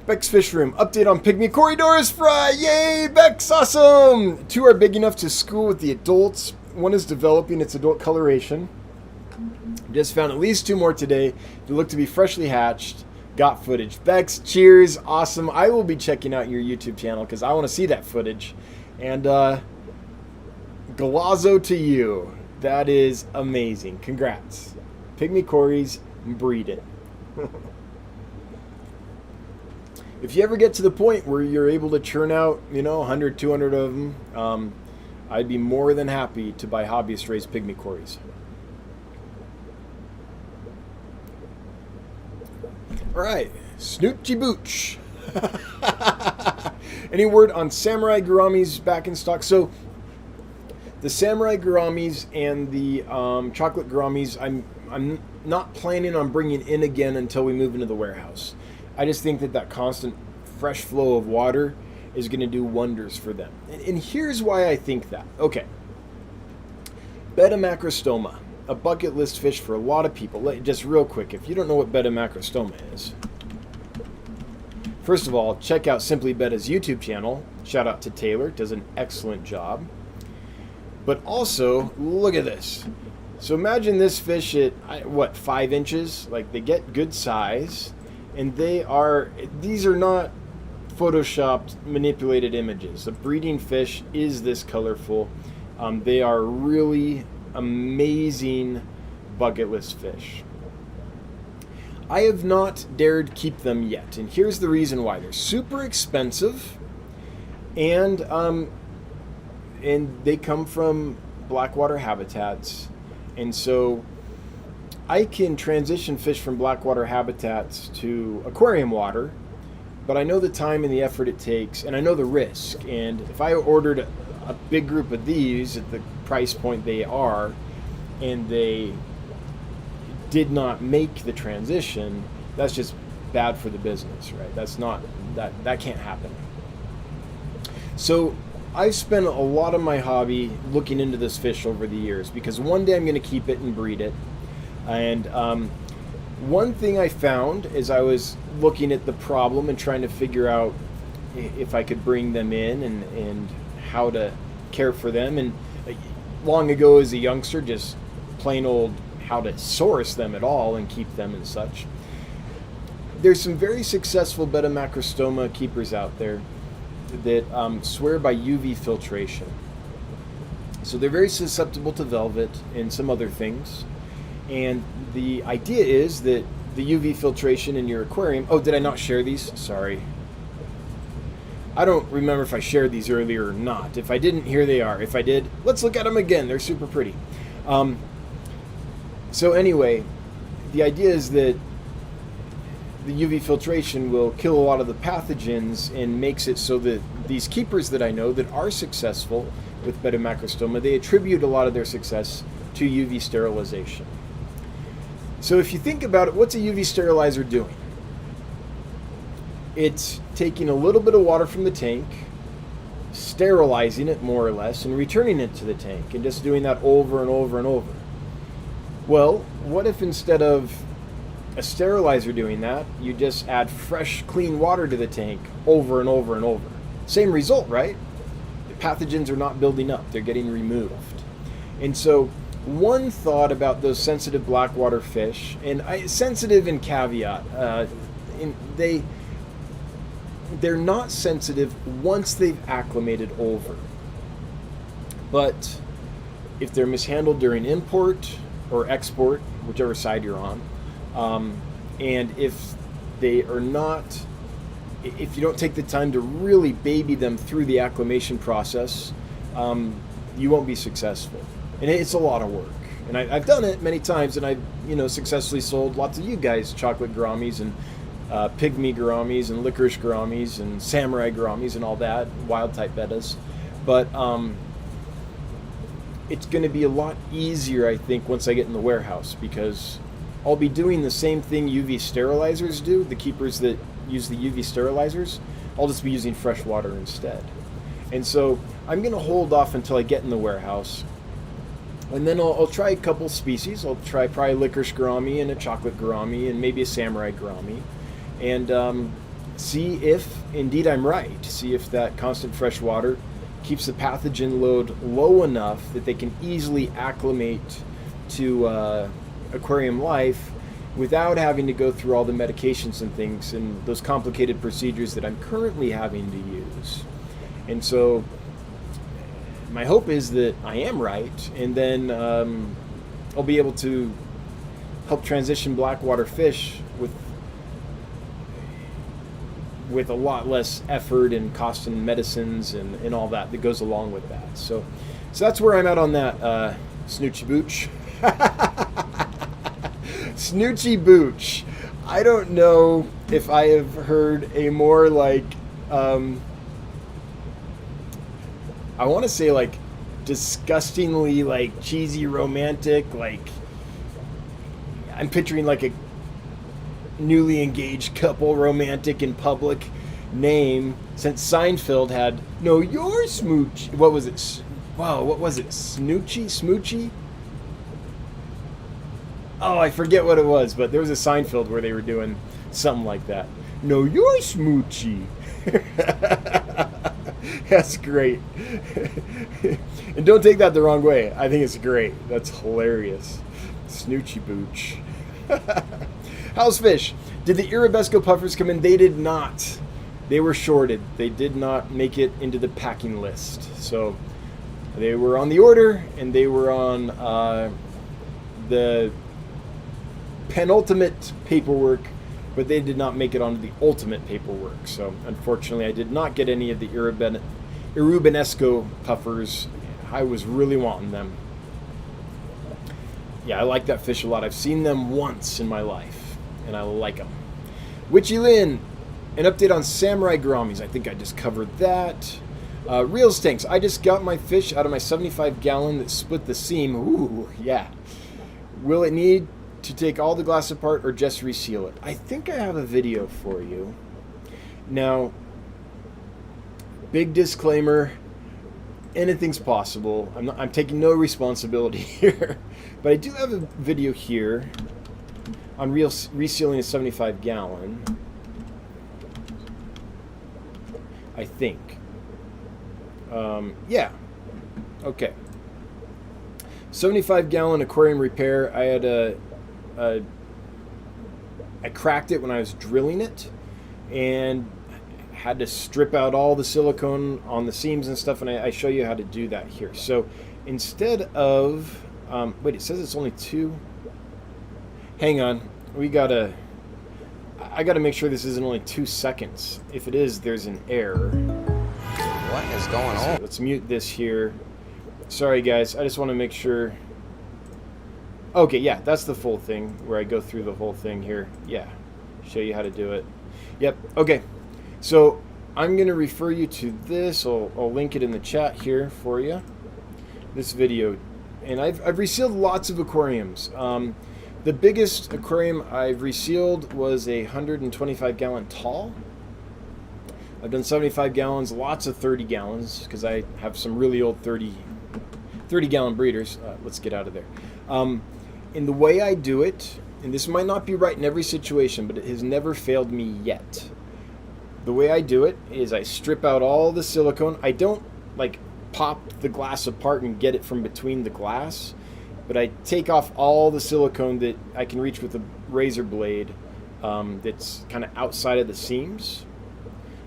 Beck's Fish Room. Update on Pygmy Corridors Fry. Yay, Beck's awesome! 2 are big enough to school with the adults. 1 is developing its adult coloration. Just found at least 2 more today. They look to be freshly hatched. Got footage. Bex, cheers. Awesome. I will be checking out your YouTube channel because I want to see that footage. And Galazzo to you. That is amazing. Congrats. Pygmy Corys, breed it. If you ever get to the point where you're able to churn out, 100, 200 of them, I'd be more than happy to buy hobbyist raised Pygmy Corys. All right, Snoochie Booch. Any word on Samurai Gouramis back in stock? So the Samurai Gouramis and the chocolate Gouramis, I'm not planning on bringing in again until we move into the warehouse. I just think that constant fresh flow of water is going to do wonders for them. And here's why I think that. Okay. Beta macrostoma. a bucket list fish for a lot of people. Just real quick, if you don't know what betta macrostoma is, first of all, check out Simply Betta's YouTube channel. Shout out to Taylor, does an excellent job. But also, look at this. So imagine this fish at, what, 5 inches? Like, they get good size, and these are not photoshopped, manipulated images. A breeding fish is this colorful. They are really amazing bucket list fish. I have not dared keep them yet, and here's the reason why. They're super expensive, and they come from blackwater habitats, and so I can transition fish from blackwater habitats to aquarium water, but I know the time and the effort it takes, and I know the risk. And if I ordered a big group of these at the price point they are, and they did not make the transition, that's just bad for the business, right? That can't happen. So I've spent a lot of my hobby looking into this fish over the years, because one day I'm going to keep it and breed it. And one thing I found as I was looking at the problem and trying to figure out if I could bring them in and how to care for them, and long ago as a youngster, just plain old how to source them at all and keep them and such. There's some very successful betta macrostoma keepers out there that swear by UV filtration. So they're very susceptible to velvet and some other things. And the idea is that the UV filtration in your aquarium... Oh, did I not share these? Sorry. I don't remember if I shared these earlier or not. If I didn't, here they are. If I did, let's look at them again. They're super pretty. So anyway, the idea is that the UV filtration will kill a lot of the pathogens and makes it so that these keepers that I know that are successful with betta macrostoma, they attribute a lot of their success to UV sterilization. So if you think about it, what's a UV sterilizer doing? It's taking a little bit of water from the tank, sterilizing it more or less, and returning it to the tank, and just doing that over and over and over. Well, what if instead of a sterilizer doing that, you just add fresh, clean water to the tank over and over and over? Same result, right? The pathogens are not building up, they're getting removed. And so one thought about those sensitive blackwater fish, and sensitive in caveat, they're not sensitive once they've acclimated over. But if they're mishandled during import or export, whichever side you're on, and if they are not, if you don't take the time to really baby them through the acclimation process, you won't be successful. And it's a lot of work. And I've done it many times, and I've successfully sold lots of you guys chocolate gouramis and pygmy gouramis and licorice gouramis and samurai gouramis and all that, wild type bettas. But it's going to be a lot easier, I think, once I get in the warehouse, because I'll be doing the same thing UV sterilizers do, the keepers that use the UV sterilizers. I'll just be using fresh water instead. And so I'm going to hold off until I get in the warehouse. And then I'll try a couple species. I'll try probably licorice gourami and a chocolate gourami and maybe a samurai gourami. And see if indeed I'm right. See if that constant fresh water keeps the pathogen load low enough that they can easily acclimate to aquarium life without having to go through all the medications and things and those complicated procedures that I'm currently having to use. And so my hope is that I am right, and then I'll be able to help transition blackwater fish with a lot less effort and cost in medicines and all that goes along with that. So that's where I'm at on that, Snoochie Booch. Snoochie Booch. I don't know if I have heard a more I want to say disgustingly cheesy romantic, I'm picturing a newly engaged couple romantic in public name since Seinfeld had "No, you're Smooch." What was it? Wow, what was it? Snoochie? Smoochy? Oh, I forget what it was, but there was a Seinfeld where they were doing something like that. No, you're Smoochie. That's great. And don't take that the wrong way. I think it's great. That's hilarious. Snoochie Booch. House fish. Did the Arabesco puffers come in? They did not. They were shorted. They did not make it into the packing list. So they were on the order, and they were on the penultimate paperwork, but they did not make it onto the ultimate paperwork. So unfortunately, I did not get any of the Arabesco puffers. I was really wanting them. Yeah, I like that fish a lot. I've seen them once in my life, and I like them. Witchy Lynn, an update on samurai gouramis. I think I just covered that. Real stinks. I just got my fish out of my 75-gallon that split the seam. Ooh, yeah. Will it need to take all the glass apart or just reseal it? I think I have a video for you. Now, big disclaimer, anything's possible. I'm taking no responsibility here. But I do have a video here on resealing a 75-gallon. I think. Yeah. Okay. 75-gallon aquarium repair. I had I cracked it when I was drilling it, and had to strip out all the silicone on the seams and stuff, and I show you how to do that here. So instead of wait, it says it's only 2. Hang on, I gotta make sure this isn't only 2 seconds. If it is, there's an error. What is going on? So let's mute this here. Sorry guys, I just want to make sure. Okay, yeah, that's the full thing where I go through the whole thing here. Yeah, show you how to do it. Yep, okay. So I'm going to refer you to this. I'll link it in the chat here for you. This video. And I've resealed lots of aquariums. The biggest aquarium I've resealed was a 125-gallon tall. I've done 75 gallons, lots of 30 gallons, because I have some really old 30-gallon breeders. Let's get out of there. In the way I do it, and this might not be right in every situation, but it has never failed me yet. The way I do it is I strip out all the silicone. I don't like pop the glass apart and get it from between the glass, but I take off all the silicone that I can reach with a razor blade that's kind of outside of the seams.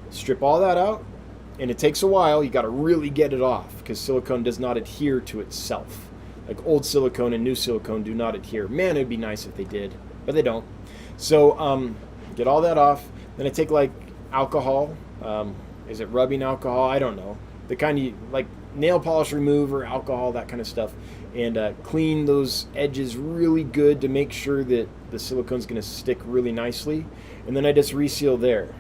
Strip all that out, and it takes a while. You got to really get it off because silicone does not adhere to itself. Like old silicone and new silicone do not adhere. Man, it'd be nice if they did, but they don't. So get all that off. Then I take like alcohol. Is it rubbing alcohol? I don't know. The kind you like nail polish remover, alcohol, that kind of stuff, and clean those edges really good to make sure that the silicone's going to stick really nicely. And then I just reseal there.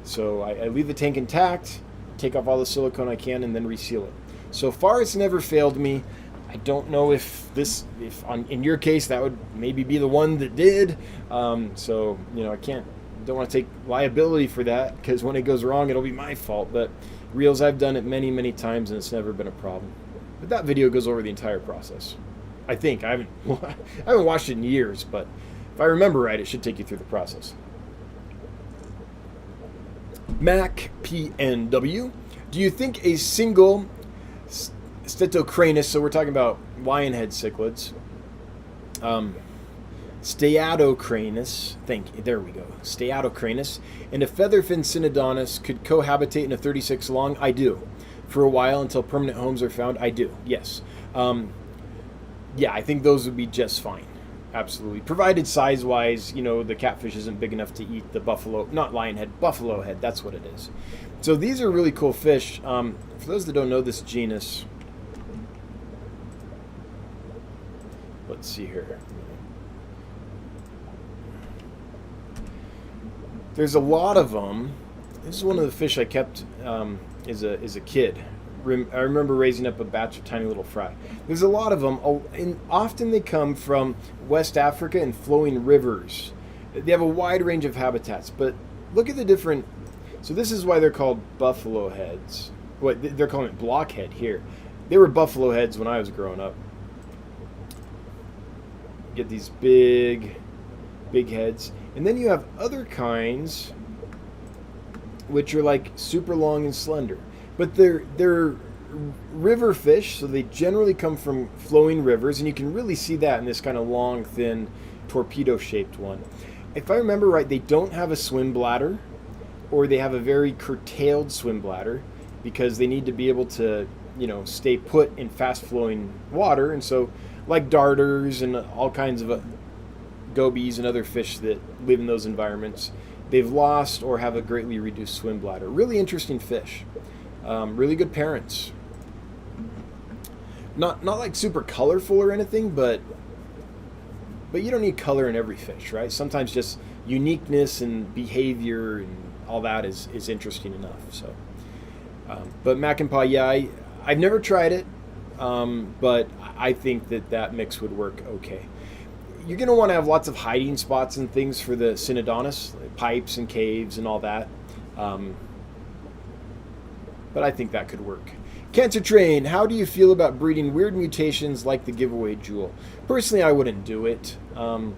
So I leave the tank intact, take off all the silicone I can, and then reseal it. So far, it's never failed me. I don't know if in your case that would maybe be the one that did. So you know, don't want to take liability for that because when it goes wrong, it'll be my fault. But reels, I've done it many, many times, and it's never been a problem. But that video goes over the entire process. I think I haven't watched it in years, but if I remember right, it should take you through the process. Mac PNW, do you think a single Stetocranus, so we're talking about Lionhead cichlids, Steatocranus, there we go, Steatocranus, and a featherfin Synodontis could cohabitate in a 36 long? I do. For a while until permanent homes are found? I do, yes. Yeah, I think those would be just fine. Absolutely. Provided size-wise, you know, the catfish isn't big enough to eat the buffalo, not lionhead, buffalo head, that's what it is. So these are really cool fish. For those that don't know this genus, let's see here. There's a lot of them. This is one of the fish I kept as a kid. I remember raising up a batch of tiny little fry. There's a lot of them, and often they come from West Africa and flowing rivers. They have a wide range of habitats, but look at the different. So this is why they're called buffalo heads. They're calling it blockhead here. They were buffalo heads when I was growing up. get these big heads. And then you have other kinds which are like super long and slender. But they're river fish, so they generally come from flowing rivers, and you can really see that in this kind of long, thin, torpedo-shaped one. If I remember right, they don't have a swim bladder, or they have a very curtailed swim bladder, because they need to be able to, stay put in fast-flowing water. And so, like darters and all kinds of gobies and other fish that live in those environments, they've lost or have a greatly reduced swim bladder. Really interesting fish. Really good parents. Not like super colorful or anything, but you don't need color in every fish, right? Sometimes just uniqueness and behavior and all that is interesting enough. So, but Mac and Pa, yeah, I've never tried it, but I think that mix would work okay. You're going to want to have lots of hiding spots and things for the Synodontis, like pipes and caves and all that. But I think that could work. Cancer Train, how do you feel about breeding weird mutations like the giveaway jewel? Personally, I wouldn't do it. But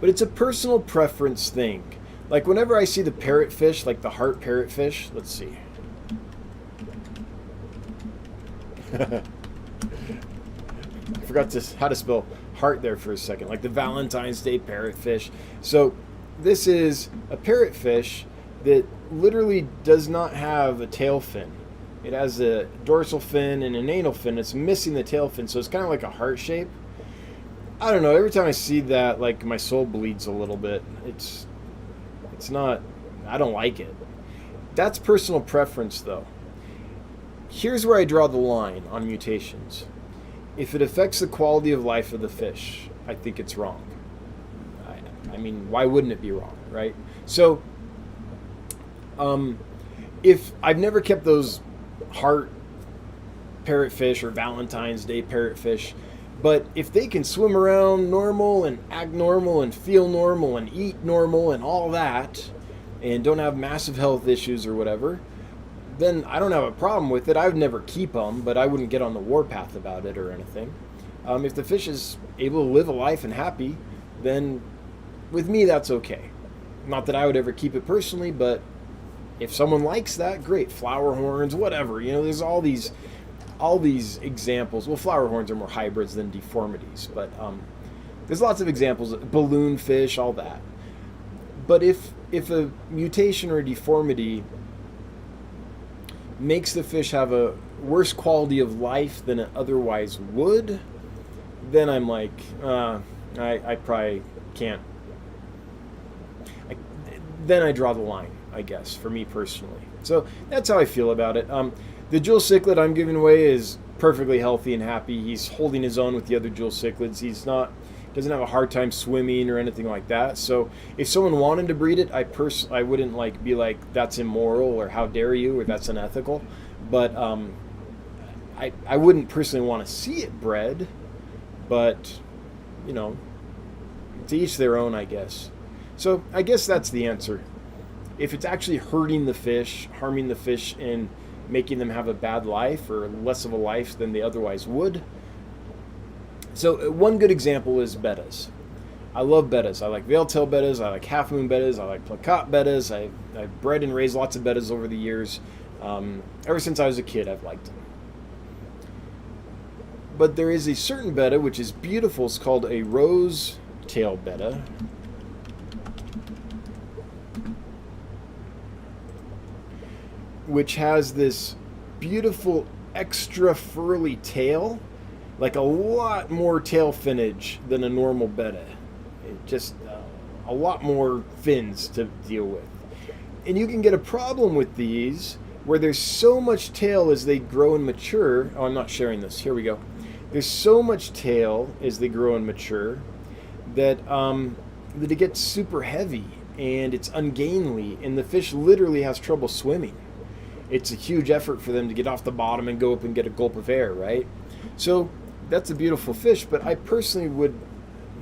it's a personal preference thing. Like whenever I see the parrotfish, like the heart parrotfish, let's see. I forgot how to spell heart there for a second. Like the Valentine's Day parrotfish. So this is a parrotfish that literally does not have a tail fin. It has a dorsal fin and an anal fin. It's missing the tail fin, so it's kind of like a heart shape. I don't know. Every time I see that, like my soul bleeds a little bit. It's not. I don't like it. That's personal preference, though. Here's where I draw the line on mutations. If it affects the quality of life of the fish, I think it's wrong. I mean, why wouldn't it be wrong, right? So, if I've never kept those heart parrotfish or Valentine's Day parrotfish, but if they can swim around normal and act normal and feel normal and eat normal and all that, and don't have massive health issues or whatever, then I don't have a problem with it. I would never keep them, but I wouldn't get on the warpath about it or anything. If the fish is able to live a life and happy, then with me that's okay. Not that I would ever keep it personally, but if someone likes that, great. Flower horns, whatever. There's all these examples. Well, flower horns are more hybrids than deformities, but there's lots of examples. Balloon fish, all that. But if a mutation or a deformity makes the fish have a worse quality of life than it otherwise would, then I'm like, I probably can't. Then I draw the line, I guess, for me personally. So that's how I feel about it. The jewel cichlid I'm giving away is perfectly healthy and happy. He's holding his own with the other jewel cichlids. Doesn't have a hard time swimming or anything like that. So if someone wanted to breed it, I wouldn't be like that's immoral or how dare you or that's unethical. But I wouldn't personally want to see it bred. But to each their own, I guess. So I guess that's the answer. If it's actually hurting the fish, harming the fish, and making them have a bad life or less of a life than they otherwise would. So one good example is bettas. I love bettas. I like veil-tail bettas. I like half-moon bettas. I like placotte bettas. I've bred and raised lots of bettas over the years. Ever since I was a kid, I've liked them. But there is a certain betta which is beautiful. It's called a rose-tail betta. Which has this beautiful extra furry tail, like a lot more tail finnage than a normal betta. Just a lot more fins to deal with. And you can get a problem with these where there's so much tail as they grow and mature. Oh, I'm not sharing this. Here we go. There's so much tail as they grow and mature that it gets super heavy and it's ungainly, and the fish literally has trouble swimming. It's a huge effort for them to get off the bottom and go up and get a gulp of air, right? So that's a beautiful fish, but I personally would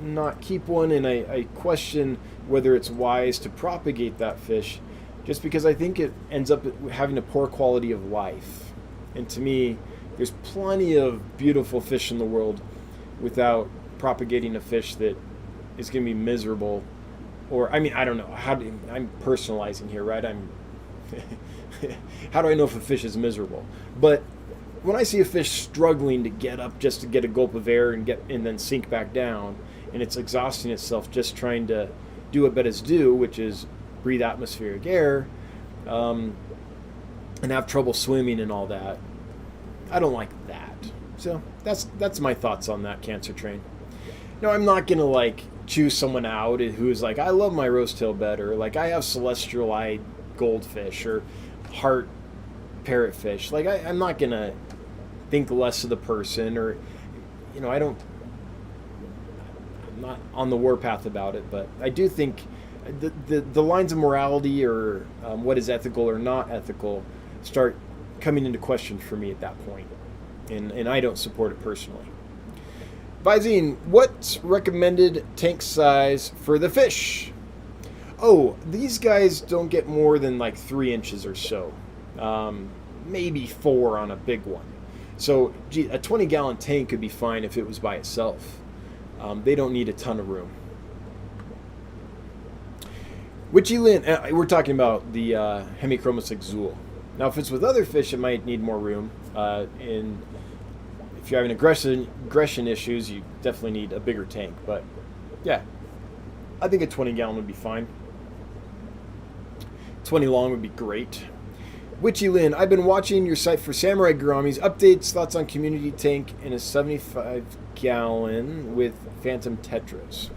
not keep one, and I question whether it's wise to propagate that fish just because I think it ends up having a poor quality of life. And to me, there's plenty of beautiful fish in the world without propagating a fish that is going to be miserable, or I mean, I don't know. I'm personalizing here, right? How do I know if a fish is miserable? But when I see a fish struggling to get up just to get a gulp of air and then sink back down, and it's exhausting itself just trying to do what bettas do, which is breathe atmospheric air, and have trouble swimming and all that, I don't like that. So that's my thoughts on that cancer train. No, I'm not gonna like choose someone out who's like, I love my rose-tail better, like I have celestial-eyed goldfish or heart parrotfish. Like I'm not gonna think less of the person, or I'm not on the warpath about it, but I do think the lines of morality or what is ethical or not ethical start coming into question for me at that point, and I don't support it personally. Visine, what's recommended tank size for the fish? Oh, these guys don't get more than like 3 inches or so, maybe 4 on a big one. So, gee, a 20-gallon tank could be fine if it was by itself. They don't need a ton of room. Witchy Lynn, we're talking about the Hemichromis Exsul. Now, if it's with other fish, it might need more room. And if you're having aggression issues, you definitely need a bigger tank. But yeah, I think a 20-gallon would be fine. 20 long would be great. Witchy Lynn, I've been watching your site for Samurai Gouramis. Updates, thoughts on community tank in a 75-gallon with Phantom Tetras.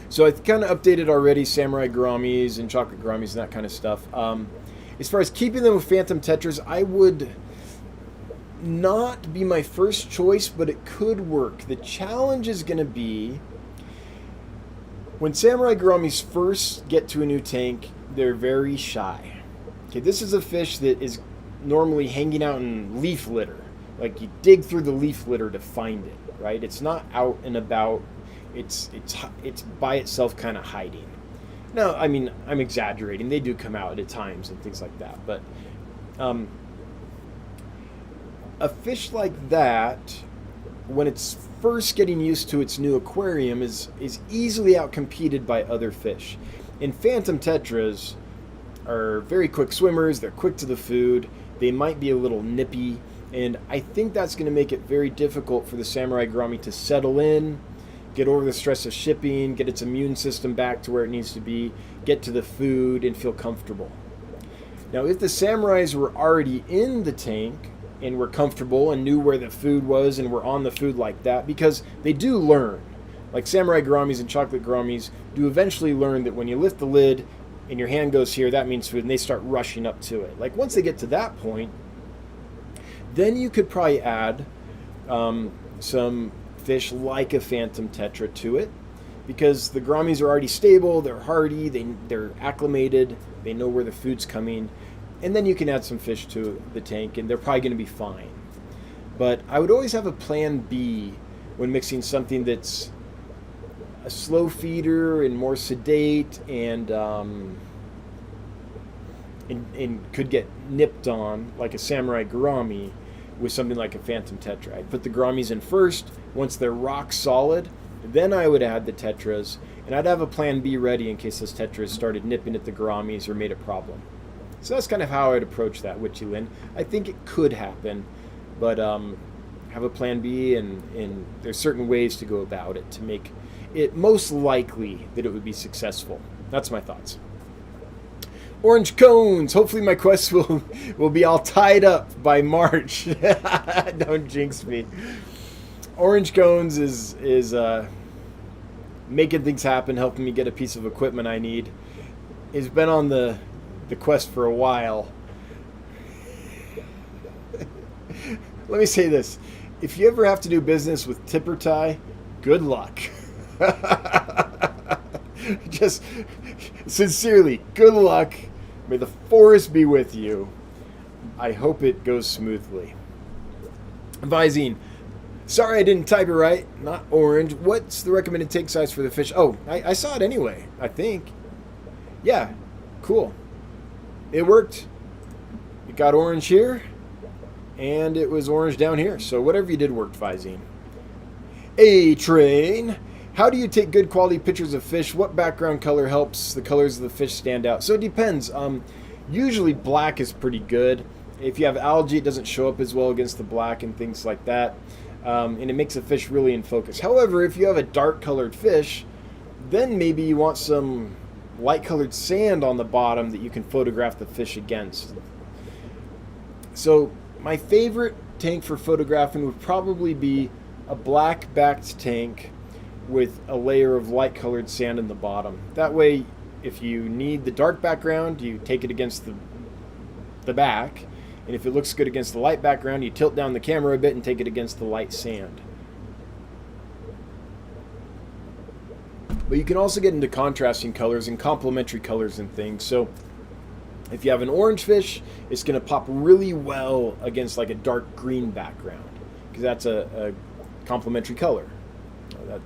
So I kind of updated already Samurai Gouramis and Chocolate Gouramis and that kind of stuff. As far as keeping them with Phantom Tetras, I would not be my first choice, but it could work. The challenge is going to be when Samurai Gouramis first get to a new tank, they're very shy. Okay, this is a fish that is normally hanging out in leaf litter. Like you dig through the leaf litter to find it, right? It's not out and about. It's by itself kind of hiding. Now, I mean, I'm exaggerating. They do come out at times and things like that. But a fish like that, when it's first getting used to its new aquarium, is easily outcompeted by other fish. And Phantom Tetras are very quick swimmers. They're quick to the food. They might be a little nippy. And I think that's going to make it very difficult for the Samurai Gourami to settle in, get over the stress of shipping, get its immune system back to where it needs to be, get to the food, and feel comfortable. Now, if the Samurais were already in the tank and were comfortable and knew where the food was and were on the food like that, because they do learn. Like Samurai Gouramis and Chocolate Gouramis do eventually learn that when you lift the lid and your hand goes here, that means food, and they start rushing up to it. Like once they get to that point, then you could probably add some fish like a Phantom Tetra to it, because the Gouramis are already stable, they're hardy, they're acclimated, they know where the food's coming, and then you can add some fish to the tank and they're probably going to be fine. But I would always have a plan B when mixing something that's a slow feeder and more sedate and could get nipped on, like a Samurai Gourami, with something like a Phantom Tetra. I'd put the Gouramis in first. Once they're rock solid, then I would add the Tetras, and I'd have a plan B ready in case those Tetras started nipping at the Gouramis or made a problem. So that's kind of how I'd approach that, Witchy Lynn. I think it could happen, but have a plan B, and there's certain ways to go about it to make it most likely that it would be successful. That's my thoughts. Orange cones. Hopefully my quest will be all tied up by March. Don't jinx me. Orange cones is making things happen, helping me get a piece of equipment I need. It's been on the quest for a while. Let me say this. If you ever have to do business with Tipper Tie, good luck. Just sincerely, good luck. May the forest be with you. I hope it goes smoothly. Visine. Sorry I didn't type it right. Not orange. What's the recommended tank size for the fish? Oh, I saw it anyway, I think. Yeah, cool. It worked. It got orange here, and it was orange down here. So whatever you did worked, Visine. A-Train. How do you take good quality pictures of fish? What background color helps the colors of the fish stand out? So it depends. Usually black is pretty good. If you have algae, it doesn't show up as well against the black and things like that. And it makes the fish really in focus. However, if you have a dark colored fish, then maybe you want some light colored sand on the bottom that you can photograph the fish against. So my favorite tank for photographing would probably be a black backed tank with a layer of light colored sand in the bottom. That way, if you need the dark background, you take it against the back. And if it looks good against the light background, you tilt down the camera a bit and take it against the light sand. But you can also get into contrasting colors and complementary colors and things. So if you have an orange fish, it's going to pop really well against like a dark green background, because that's a complementary color.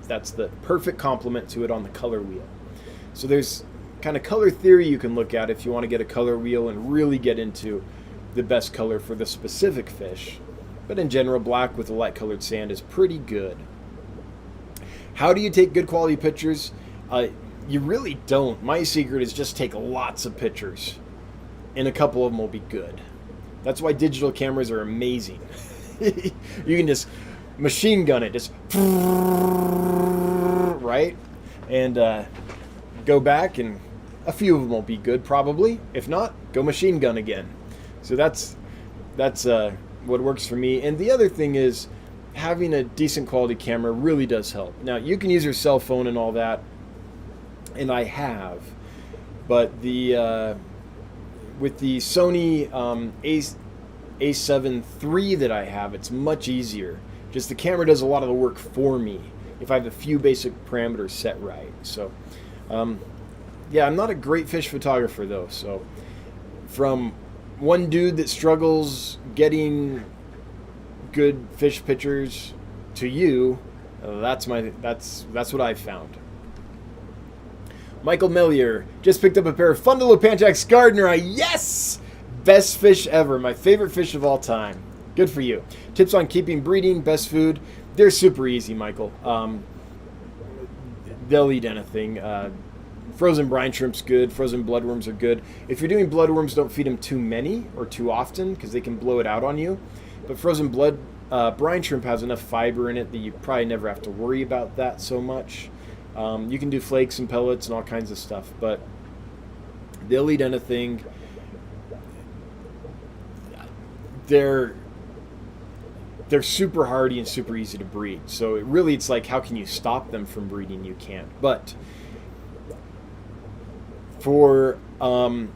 That's the perfect complement to it on the color wheel. So there's kind of color theory you can look at if you want to get a color wheel and really get into the best color for the specific fish. But in general, black with a light colored sand is pretty good. How do you take good quality pictures? You really don't. My secret is just take lots of pictures, and a couple of them will be good. That's why digital cameras are amazing. You can just machine gun it, just right, and go back, and a few of them will be good probably. If not, go machine gun again. So that's what works for me. And the other thing is, having a decent quality camera really does help. Now, you can use your cell phone and all that, and I have, but the with the Sony A7 III that I have, it's much easier. Just the camera does a lot of the work for me if I have a few basic parameters set right. So, yeah, I'm not a great fish photographer though. So, from one dude that struggles getting good fish pictures to you, that's what I've found. Michael Millier just picked up a pair of Fundulopanchax Gardneri. Yes! Best fish ever. My favorite fish of all time. Good for you. Tips on keeping breeding, best food. They're super easy, Michael. They'll eat anything. Frozen brine shrimp's good. Frozen bloodworms are good. If you're doing bloodworms, don't feed them too many or too often because they can blow it out on you. But frozen brine shrimp has enough fiber in it that you probably never have to worry about that so much. You can do flakes and pellets and all kinds of stuff, but they'll eat anything. They're super hardy and super easy to breed. So it's like, how can you stop them from breeding? You can't. But for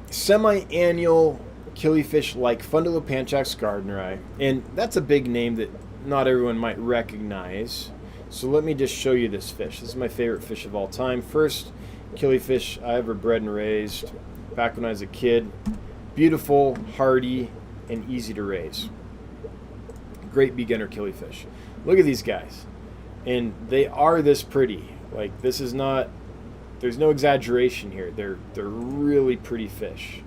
semi-annual killifish like Fundulopanchax gardneri, and that's a big name that not everyone might recognize. So let me just show you this fish. This is my favorite fish of all time. First killifish I ever bred and raised back when I was a kid. Beautiful, hardy, and easy to raise. Great beginner killifish. Look at these guys. And they are this pretty. Like, this is not, there's no exaggeration here. They're really pretty fish.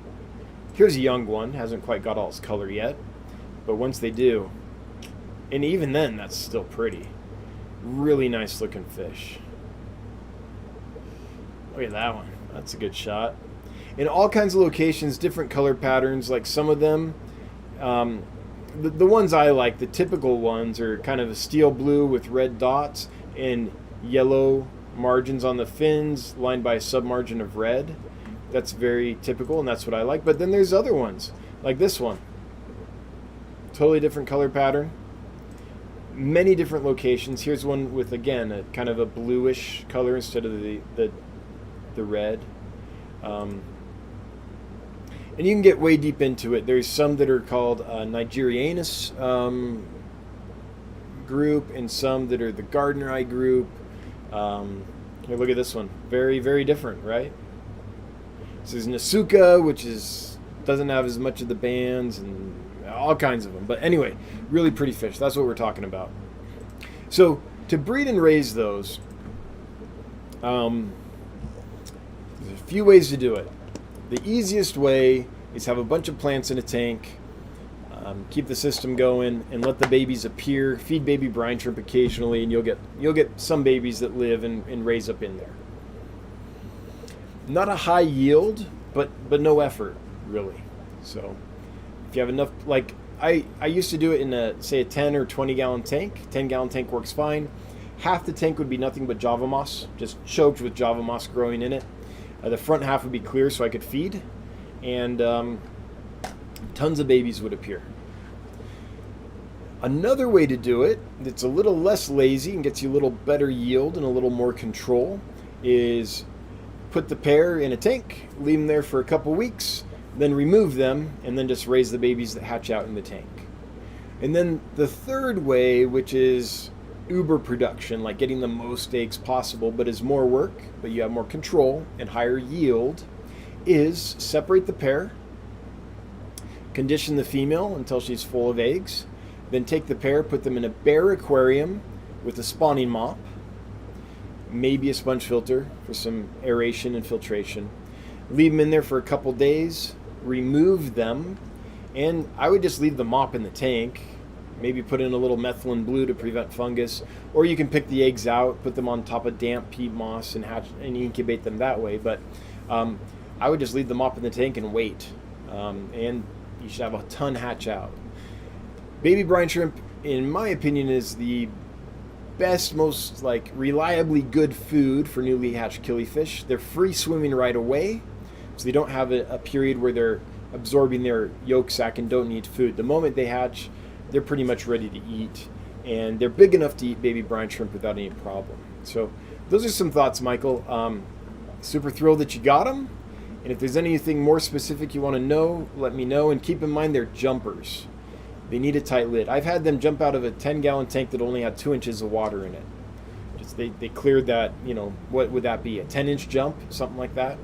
Here's a young one. Hasn't quite got all its color yet. But once they do, and even then, that's still pretty. Really nice looking fish. Look at that one. That's a good shot. In all kinds of locations, different color patterns. Like some of them, the ones I like, the typical ones, are kind of a steel blue with red dots and yellow margins on the fins lined by a submargin of red. That's very typical, and that's what I like. But then there's other ones, like this one. Totally different color pattern. Many different locations. Here's one with, again, a kind of a bluish color instead of the red. And you can get way deep into it. There's some that are called Nigerianus group, and some that are the Gardneri group. Here, look at this one. Very, very different, right? So there's Nasuka, which doesn't have as much of the bands, and all kinds of them. But anyway, really pretty fish. That's what we're talking about. So to breed and raise those, there's a few ways to do it. The easiest way is have a bunch of plants in a tank, Keep the system going and let the babies appear. Feed baby brine shrimp occasionally, and you'll get some babies that live and raise up in there. Not a high yield, but no effort really. So if you have enough, like I used to do it in a 10 or 20 gallon tank. 10-gallon tank works fine. Half the tank would be nothing but Java moss, just choked with Java moss growing in it. The front half would be clear so I could feed, and tons of babies would appear. Another way to do it that's a little less lazy and gets you a little better yield and a little more control is put the pair in a tank, leave them there for a couple weeks, then remove them, and then just raise the babies that hatch out in the tank. And then the third way, which is uber production, like getting the most eggs possible, but is more work, but you have more control and higher yield, is separate the pair, condition the female until she's full of eggs, then take the pair, put them in a bare aquarium with a spawning mop, maybe a sponge filter for some aeration and filtration. Leave them in there for a couple days, remove them, and I would just leave the mop in the tank, maybe put in a little methylene blue to prevent fungus, or you can pick the eggs out, put them on top of damp peat moss and incubate them that way. But I would just leave the mop in the tank and wait, and you should have a ton hatch out. Baby brine shrimp, in my opinion, is the best, most reliably good food for newly hatched killifish. They're free swimming right away, so they don't have a period where they're absorbing their yolk sac and don't need food. The moment they hatch, they're pretty much ready to eat, and they're big enough to eat baby brine shrimp without any problem. So those are some thoughts, Michael. Super thrilled that you got them, and if there's anything more specific you want to know, let me know. And keep in mind they're jumpers. They need a tight lid. I've had them jump out of a 10-gallon tank that only had 2 inches of water in it. Just they cleared that, what would that be, a 10-inch jump, something like that?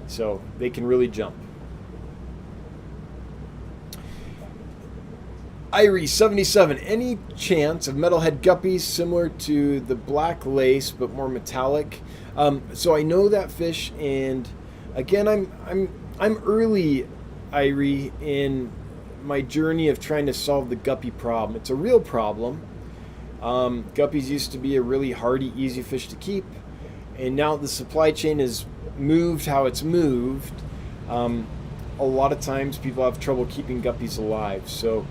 So they can really jump. Irie77, any chance of metalhead guppies similar to the black lace but more metallic? So I know that fish, and again, I'm early, Irie, in my journey of trying to solve the guppy problem. It's a real problem. Guppies used to be a really hardy, easy fish to keep, and now the supply chain has moved how it's moved. A lot of times people have trouble keeping guppies alive. So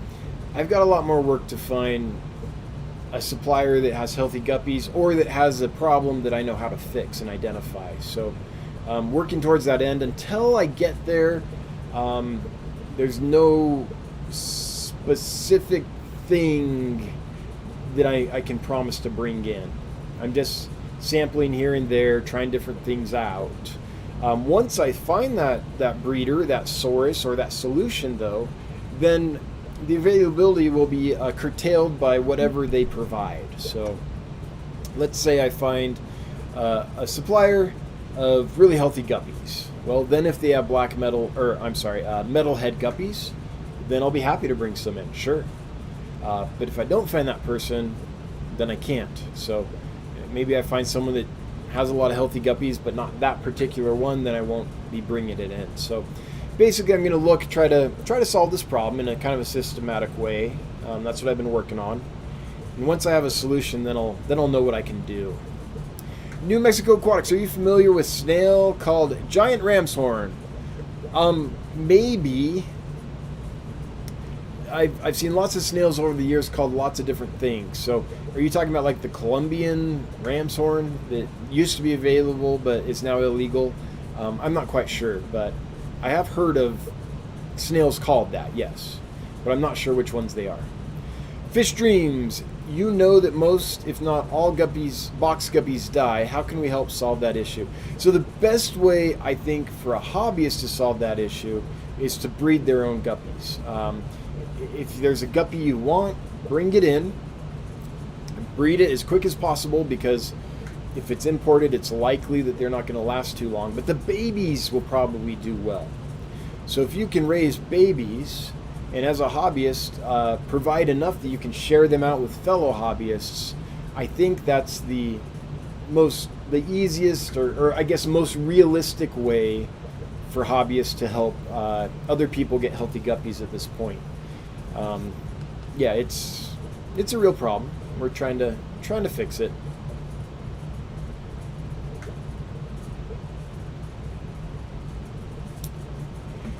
I've got a lot more work to find a supplier that has healthy guppies or that has a problem that I know how to fix and identify. So working towards that end. Until I get there, there's no specific thing that I can promise to bring in. I'm just sampling here and there, trying different things out. Once I find that breeder, that source, or that solution, though, then the availability will be curtailed by whatever they provide. So let's say I find a supplier of really healthy guppies. Well, then if they have metalhead guppies, then I'll be happy to bring some in, sure. But if I don't find that person, then I can't. So maybe I find someone that has a lot of healthy guppies, but not that particular one, then I won't be bringing it in. So basically, I'm going to try to solve this problem in a kind of a systematic way. That's what I've been working on. And once I have a solution, then I'll know what I can do. New Mexico Aquatics, are you familiar with snail called giant ram's horn? Maybe. I've seen lots of snails over the years called lots of different things. So are you talking about like the Colombian ram's horn that used to be available but is now illegal? I'm not quite sure, but I have heard of snails called that, yes. But I'm not sure which ones they are. Fish Dreams, you know that most, if not all guppies, box guppies die. How can we help solve that issue? So the best way, I think, for a hobbyist to solve that issue is to breed their own guppies. If there's a guppy you want, bring it in. Breed it as quick as possible, because if it's imported, it's likely that they're not going to last too long. But the babies will probably do well. So if you can raise babies, and as a hobbyist, provide enough that you can share them out with fellow hobbyists, I think that's the easiest, or I guess most realistic way for hobbyists to help other people get healthy guppies at this point. Yeah, it's a real problem. We're trying to fix it.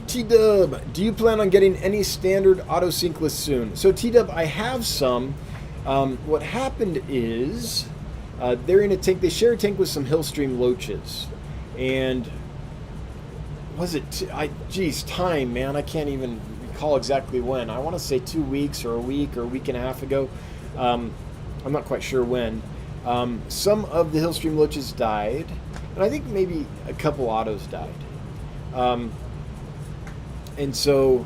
T-Dub, do you plan on getting any standard auto-sinkless soon? So T-Dub, I have some. What happened is they're in a tank. They share a tank with some Hillstream loaches, and was it? Geez, time, man. I can't even recall exactly when. I want to say 2 weeks or a week and a half ago. I'm not quite sure when. Some of the Hillstream loaches died, and I think maybe a couple autos died. And so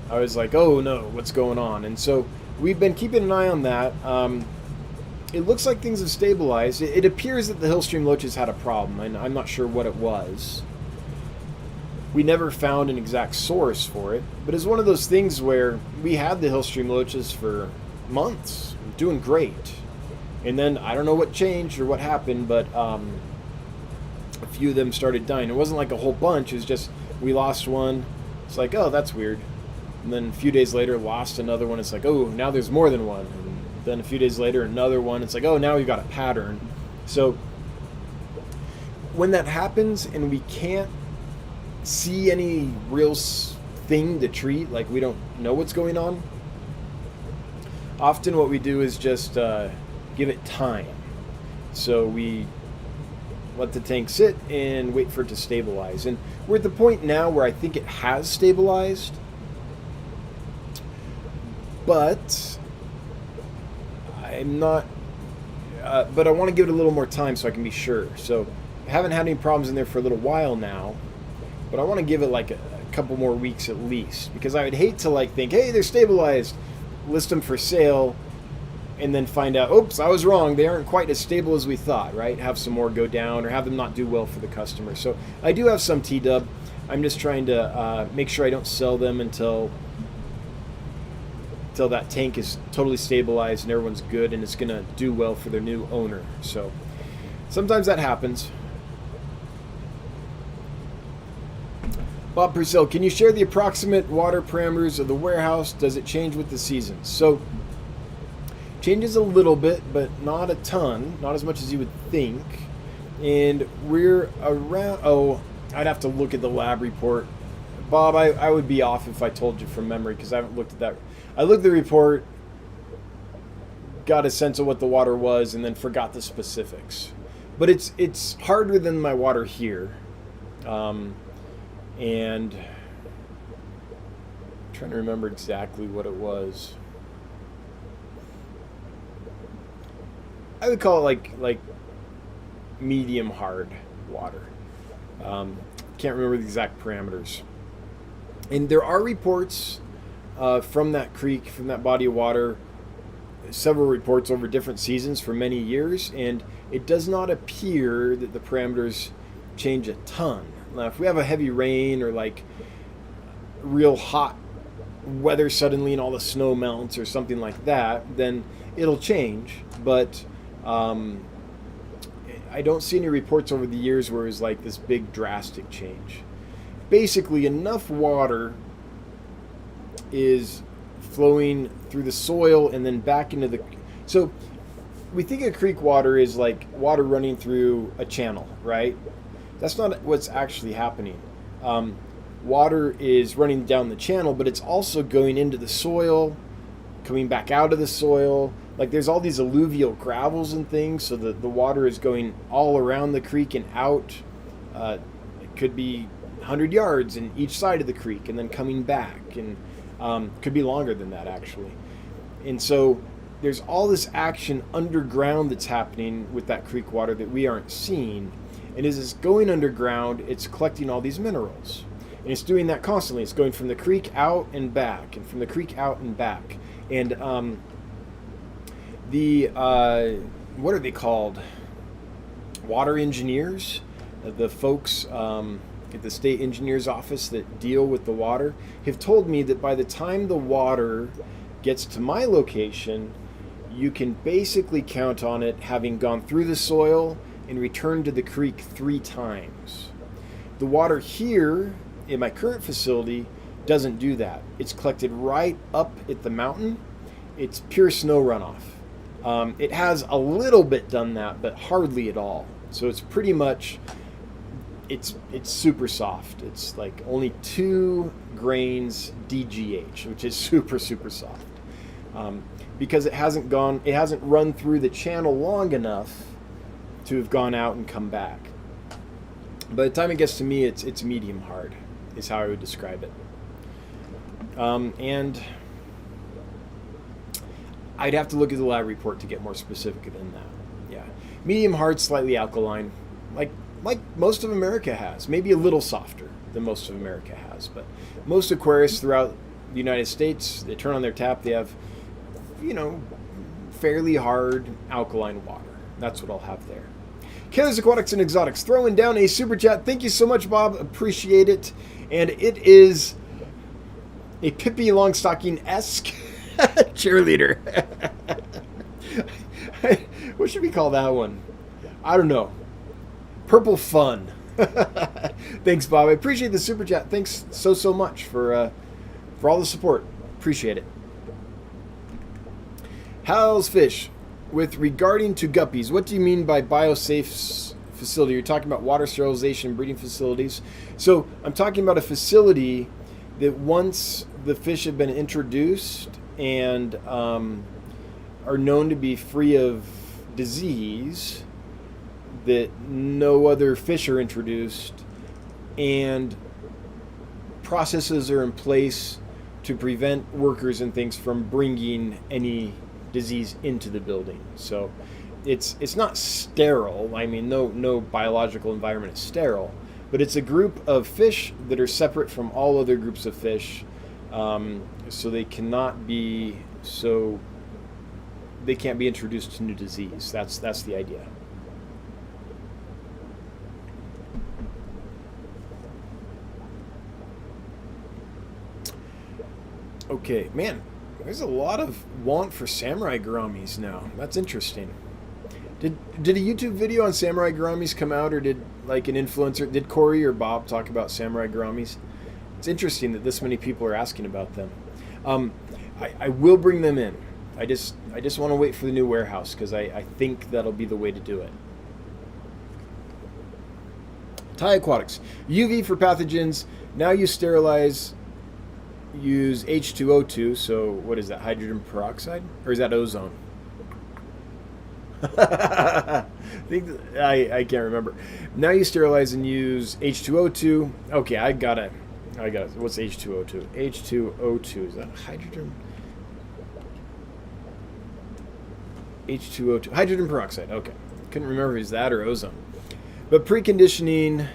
I was like, oh no, what's going on? And so we've been keeping an eye on that. It looks like things have stabilized. It appears that the Hillstream loaches had a problem, and I'm not sure what it was. We never found an exact source for it, but it's one of those things where we had the Hillstream loaches for months, doing great. And then I don't know what changed or what happened, but a few of them started dying. It wasn't like a whole bunch, it was just we lost one. It's like, oh, that's weird. And then a few days later, lost another one. It's like, oh, now there's more than one. And then a few days later, another one. It's like, oh, now we've got a pattern. So when that happens and we can't see any real thing to treat, like we don't know what's going on, often what we do is just give it time. So we let the tank sit and wait for it to stabilize. And we're at the point now where I think it has stabilized, but I'm not, but I want to give it a little more time so I can be sure. So I haven't had any problems in there for a little while now, but I want to give it like a couple more weeks at least, because I would hate to like think, hey, they're stabilized, list them for sale, and then find out, oops, I was wrong, they aren't quite as stable as we thought, right? Have some more go down or have them not do well for the customer. So I do have some T-Dub. I'm just trying to make sure I don't sell them until that tank is totally stabilized and everyone's good and it's going to do well for their new owner. So sometimes that happens. Bob Purcell, can you share the approximate water parameters of the warehouse? Does it change with the seasons? So changes a little bit, but not a ton, not as much as you would think. And we're around, oh, I'd have to look at the lab report. Bob, I would be off if I told you from memory because I haven't looked at that. I looked at the report, got a sense of what the water was, and then forgot the specifics. But it's harder than my water here. And I'm trying to remember exactly what it was. I would call it like medium hard water. Can't remember the exact parameters. And there are reports from that creek, from that body of water, several reports over different seasons for many years, and it does not appear that the parameters change a ton. Now, if we have a heavy rain or like real hot weather suddenly and all the snow melts or something like that, then it'll change. But I don't see any reports over the years where it's like this big drastic change. Basically, enough water is flowing through the soil and then back into the... So we think of creek water is like water running through a channel, right? That's not what's actually happening. Water is running down the channel, but it's also going into the soil, coming back out of the soil. Like there's all these alluvial gravels and things, so the water is going all around the creek and out. It could be 100 yards in each side of the creek and then coming back, and could be longer than that actually. And so there's all this action underground that's happening with that creek water that we aren't seeing. And as it's going underground, it's collecting all these minerals. And it's doing that constantly. It's going from the creek out and back, and from the creek out and back. And what are they called? Water engineers? The folks at the state engineer's office that deal with the water have told me that by the time the water gets to my location, you can basically count on it having gone through the soil and returned to the creek 3 times. The water here in my current facility doesn't do that. It's collected right up at the mountain. It's pure snow runoff. It has a little bit done that, but hardly at all. So it's pretty much, it's super soft. It's like only 2 grains DGH, which is super, super soft. Because it hasn't run through the channel long enough to have gone out and come back. By the time it gets to me, it's medium hard, is how I would describe it. And I'd have to look at the lab report to get more specific than that. Yeah, medium hard, slightly alkaline, like most of America has. Maybe a little softer than most of America has, but most aquarists throughout the United States, they turn on their tap, they have, fairly hard alkaline water. That's what I'll have there. Killers, Aquatics, and Exotics throwing down a super chat. Thank you so much, Bob. Appreciate it. And it is a Pippi Longstocking-esque cheerleader. What should we call that one? I don't know. Purple Fun. Thanks, Bob. I appreciate the super chat. Thanks so much for all the support. Appreciate it. How's Fish? With regarding to guppies, what do you mean by biosafe facility? You're talking about water sterilization, breeding facilities. So I'm talking about a facility that once the fish have been introduced and are known to be free of disease, that no other fish are introduced, and processes are in place to prevent workers and things from bringing any disease into the building. So it's not sterile. I mean, no biological environment is sterile, but it's a group of fish that are separate from all other groups of fish, so they can't be introduced to new disease. That's the idea. Okay, man, there's a lot of want for samurai gouramis now. That's interesting. Did a YouTube video on samurai gouramis come out, or did like an influencer, did Corey or Bob talk about samurai gouramis? It's interesting that this many people are asking about them. I will bring them in. I just want to wait for the new warehouse, because I think that'll be the way to do it. Thai Aquatics. UV for pathogens. Now you use H2O2, so what is that, hydrogen peroxide? Or is that ozone? I can't remember. Now you sterilize and use H2O2. Okay, I got it. What's H2O2? H2O2, is that hydrogen? H2O2, hydrogen peroxide. Okay, couldn't remember if it's that or ozone. But preconditioning,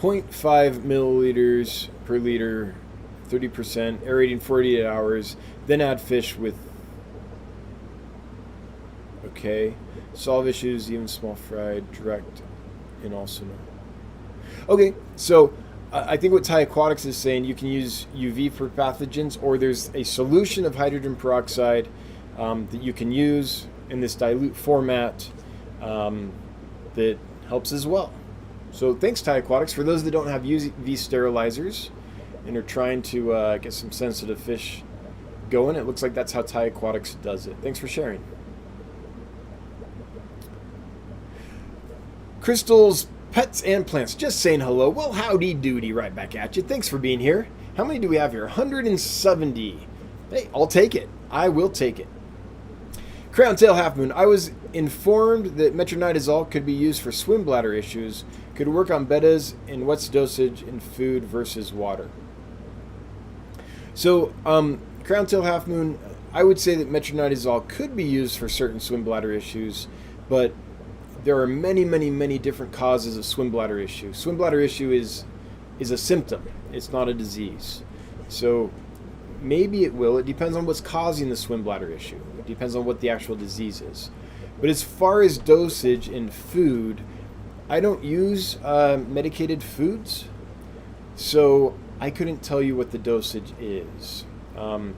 0.5 milliliters per liter, 30%, aerating 48 hours, then add fish with, okay, solve issues, even small fried, direct, and also no. Okay, so I think what Thai Aquatics is saying, you can use UV for pathogens, or there's a solution of hydrogen peroxide that you can use in this dilute format that helps as well. So thanks, Thai Aquatics. For those that don't have UV sterilizers and are trying to get some sensitive fish going, it looks like that's how Thai Aquatics does it. Thanks for sharing. Crystal's Pets and Plants, just saying hello. Well, howdy doody, right back at you. Thanks for being here. How many do we have here? 170. Hey, I'll take it. I will take it. Crown Tail Half Moon. I was informed that metronidazole could be used for swim bladder issues. Could work on bettas, and what's dosage in food versus water? So, Crown Tail Half Moon, I would say that metronidazole could be used for certain swim bladder issues, but there are many, many, many different causes of swim bladder issue. Swim bladder issue is a symptom. It's not a disease. So maybe it will. It depends on what's causing the swim bladder issue. It depends on what the actual disease is. But as far as dosage in food, I don't use medicated foods, so I couldn't tell you what the dosage is. As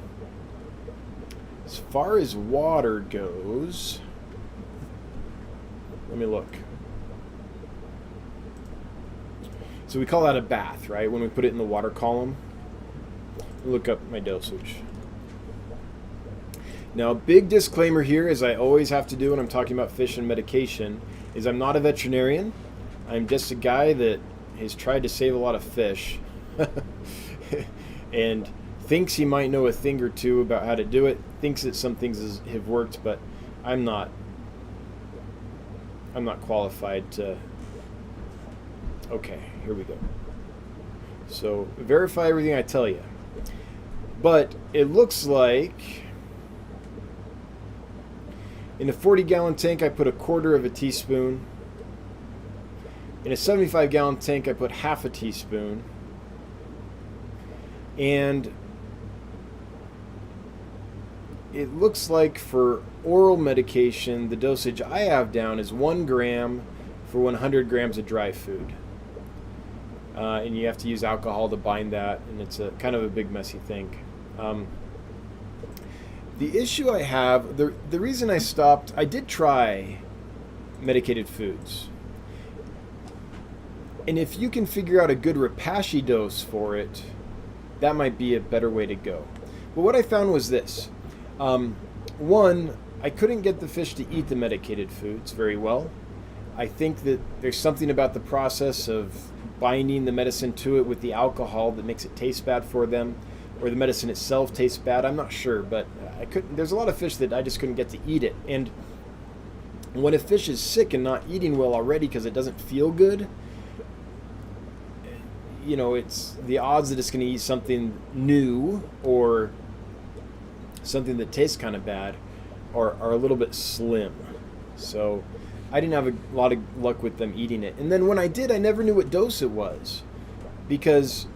far as water goes, let me look. So we call that a bath, right? When we put it in the water column. Look up my dosage. Now, a big disclaimer here, as I always have to do when I'm talking about fish and medication, is I'm not a veterinarian. I'm just a guy that has tried to save a lot of fish and thinks he might know a thing or two about how to do it, thinks that some things have worked, but I'm not qualified to... Okay, here we go. So, verify everything I tell you. But it looks like in a 40-gallon tank I put 1/4 teaspoon. In a 75-gallon tank I put 1/2 teaspoon. And it looks like for oral medication, the dosage I have down is 1 gram for 100 grams of dry food. And you have to use alcohol to bind that, and it's a kind of a big messy thing. The issue I have, the reason I stopped, I did try medicated foods. And if you can figure out a good Repashy dose for it, that might be a better way to go. But what I found was this. One, I couldn't get the fish to eat the medicated foods very well. I think that there's something about the process of binding the medicine to it with the alcohol that makes it taste bad for them, or the medicine itself tastes bad. I'm not sure, but there's a lot of fish that I just couldn't get to eat it. And when a fish is sick and not eating well already because it doesn't feel good, you know, it's the odds that it's going to eat something new or something that tastes kind of bad are a little bit slim. So I didn't have a lot of luck with them eating it. And then when I did, I never knew what dose it was, because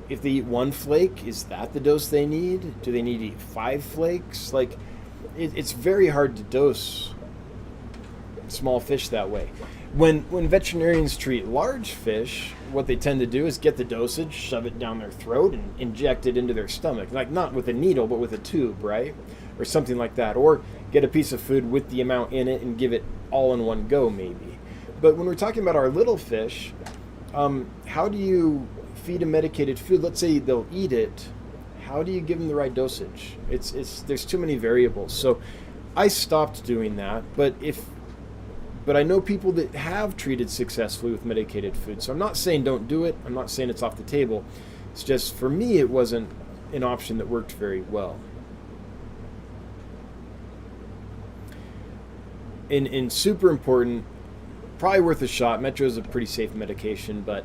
if they eat 1 flake, is that the dose they need? Do they need to eat 5 flakes? Like, it's very hard to dose small fish that way. When veterinarians treat large fish, what they tend to do is get the dosage, shove it down their throat, and inject it into their stomach. Like, not with a needle, but with a tube, right? Or something like that. Or get a piece of food with the amount in it and give it all in one go, maybe. But when we're talking about our little fish, how do you feed a medicated food? Let's say they'll eat it. How do you give them the right dosage? There's too many variables. So I stopped doing that. But I know people that have treated successfully with medicated food. So I'm not saying don't do it. I'm not saying it's off the table. It's just, for me, it wasn't an option that worked very well. And super important, probably worth a shot. Metro is a pretty safe medication, but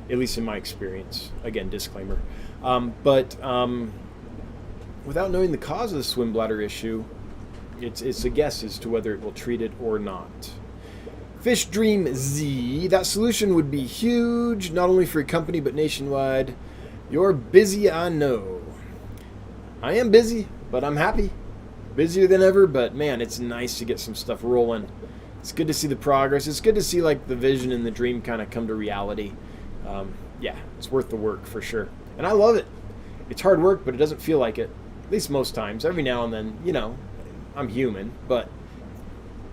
at least in my experience. Again, disclaimer. But without knowing the cause of the swim bladder issue, it's a guess as to whether it will treat it or not. Fish Dream Z, that solution would be huge, not only for your company, but nationwide. You're busy, I know. I am busy, but I'm happy. Busier than ever, but man, it's nice to get some stuff rolling. It's good to see the progress. It's good to see like the vision and the dream kind of come to reality. Yeah, it's worth the work for sure. And I love it. It's hard work, but it doesn't feel like it. At least most times. Every now and then, you know, I'm human, but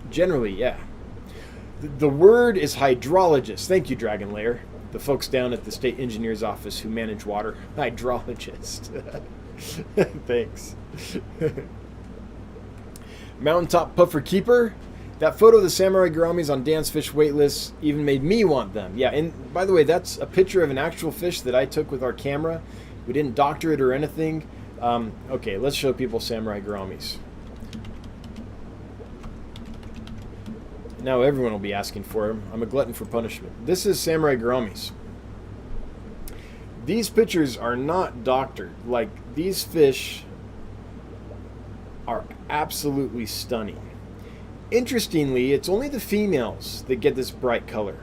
generally, yeah. The word is hydrologist. Thank you, Dragon Lair. The folks down at the state engineer's office who manage water. Hydrologist. Thanks. Mountaintop Puffer Keeper. That photo of the samurai gouramis on Dan's fish waitlist even made me want them. Yeah, and by the way, that's a picture of an actual fish that I took with our camera. We didn't doctor it or anything. Okay, let's show people samurai gouramis. Now everyone will be asking for them. I'm a glutton for punishment. This is samurai gouramis. These pictures are not doctored. Like, these fish are absolutely stunning. Interestingly, it's only the females that get this bright color.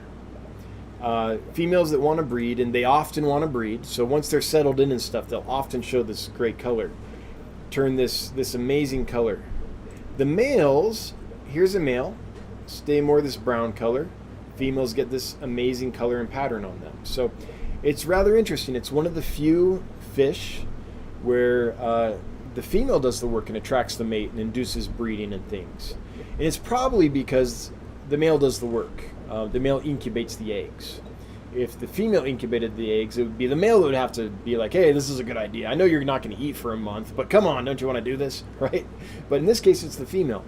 Females that want to breed, and they often want to breed, so once they're settled in and stuff, they'll often show this great color. Turn this amazing color. The males, here's a male, stay more this brown color. Females get this amazing color and pattern on them. So it's rather interesting. It's one of the few fish where the female does the work and attracts the mate and induces breeding and things. And it's probably because the male does the work. The male incubates the eggs. if the female incubated the eggs, it would be the male that would have to be like, hey, this is a good idea. I know you're not going to eat for a month, but come on, don't you want to do this, right? But in this case, it's the female.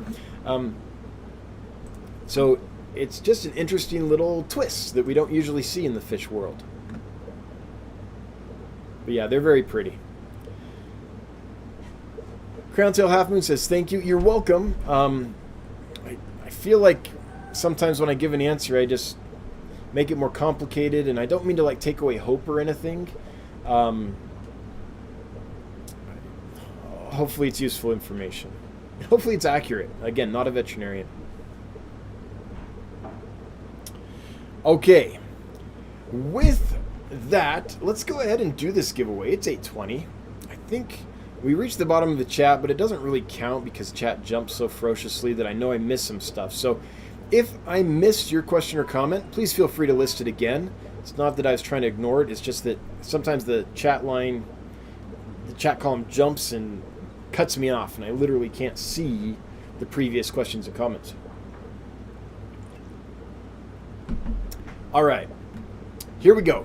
So it's just an interesting little twist that we don't usually see in the fish world. But yeah, they're very pretty. Crowntail Half Moon says, thank you. You're welcome. I feel like sometimes when I give an answer, I just make it more complicated, and I don't mean to like take away hope or anything. Hopefully it's useful information. Hopefully it's accurate. Again, not a veterinarian. Okay. With that, let's go ahead and do this giveaway. It's 8:20. I think we reached the bottom of the chat, but it doesn't really count because chat jumps so ferociously that I know I missed some stuff. So if I missed your question or comment, please feel free to list it again. It's not that I was trying to ignore it. It's just that sometimes the chat line, the chat column jumps and cuts me off, and I literally can't see the previous questions and comments. All right, here we go.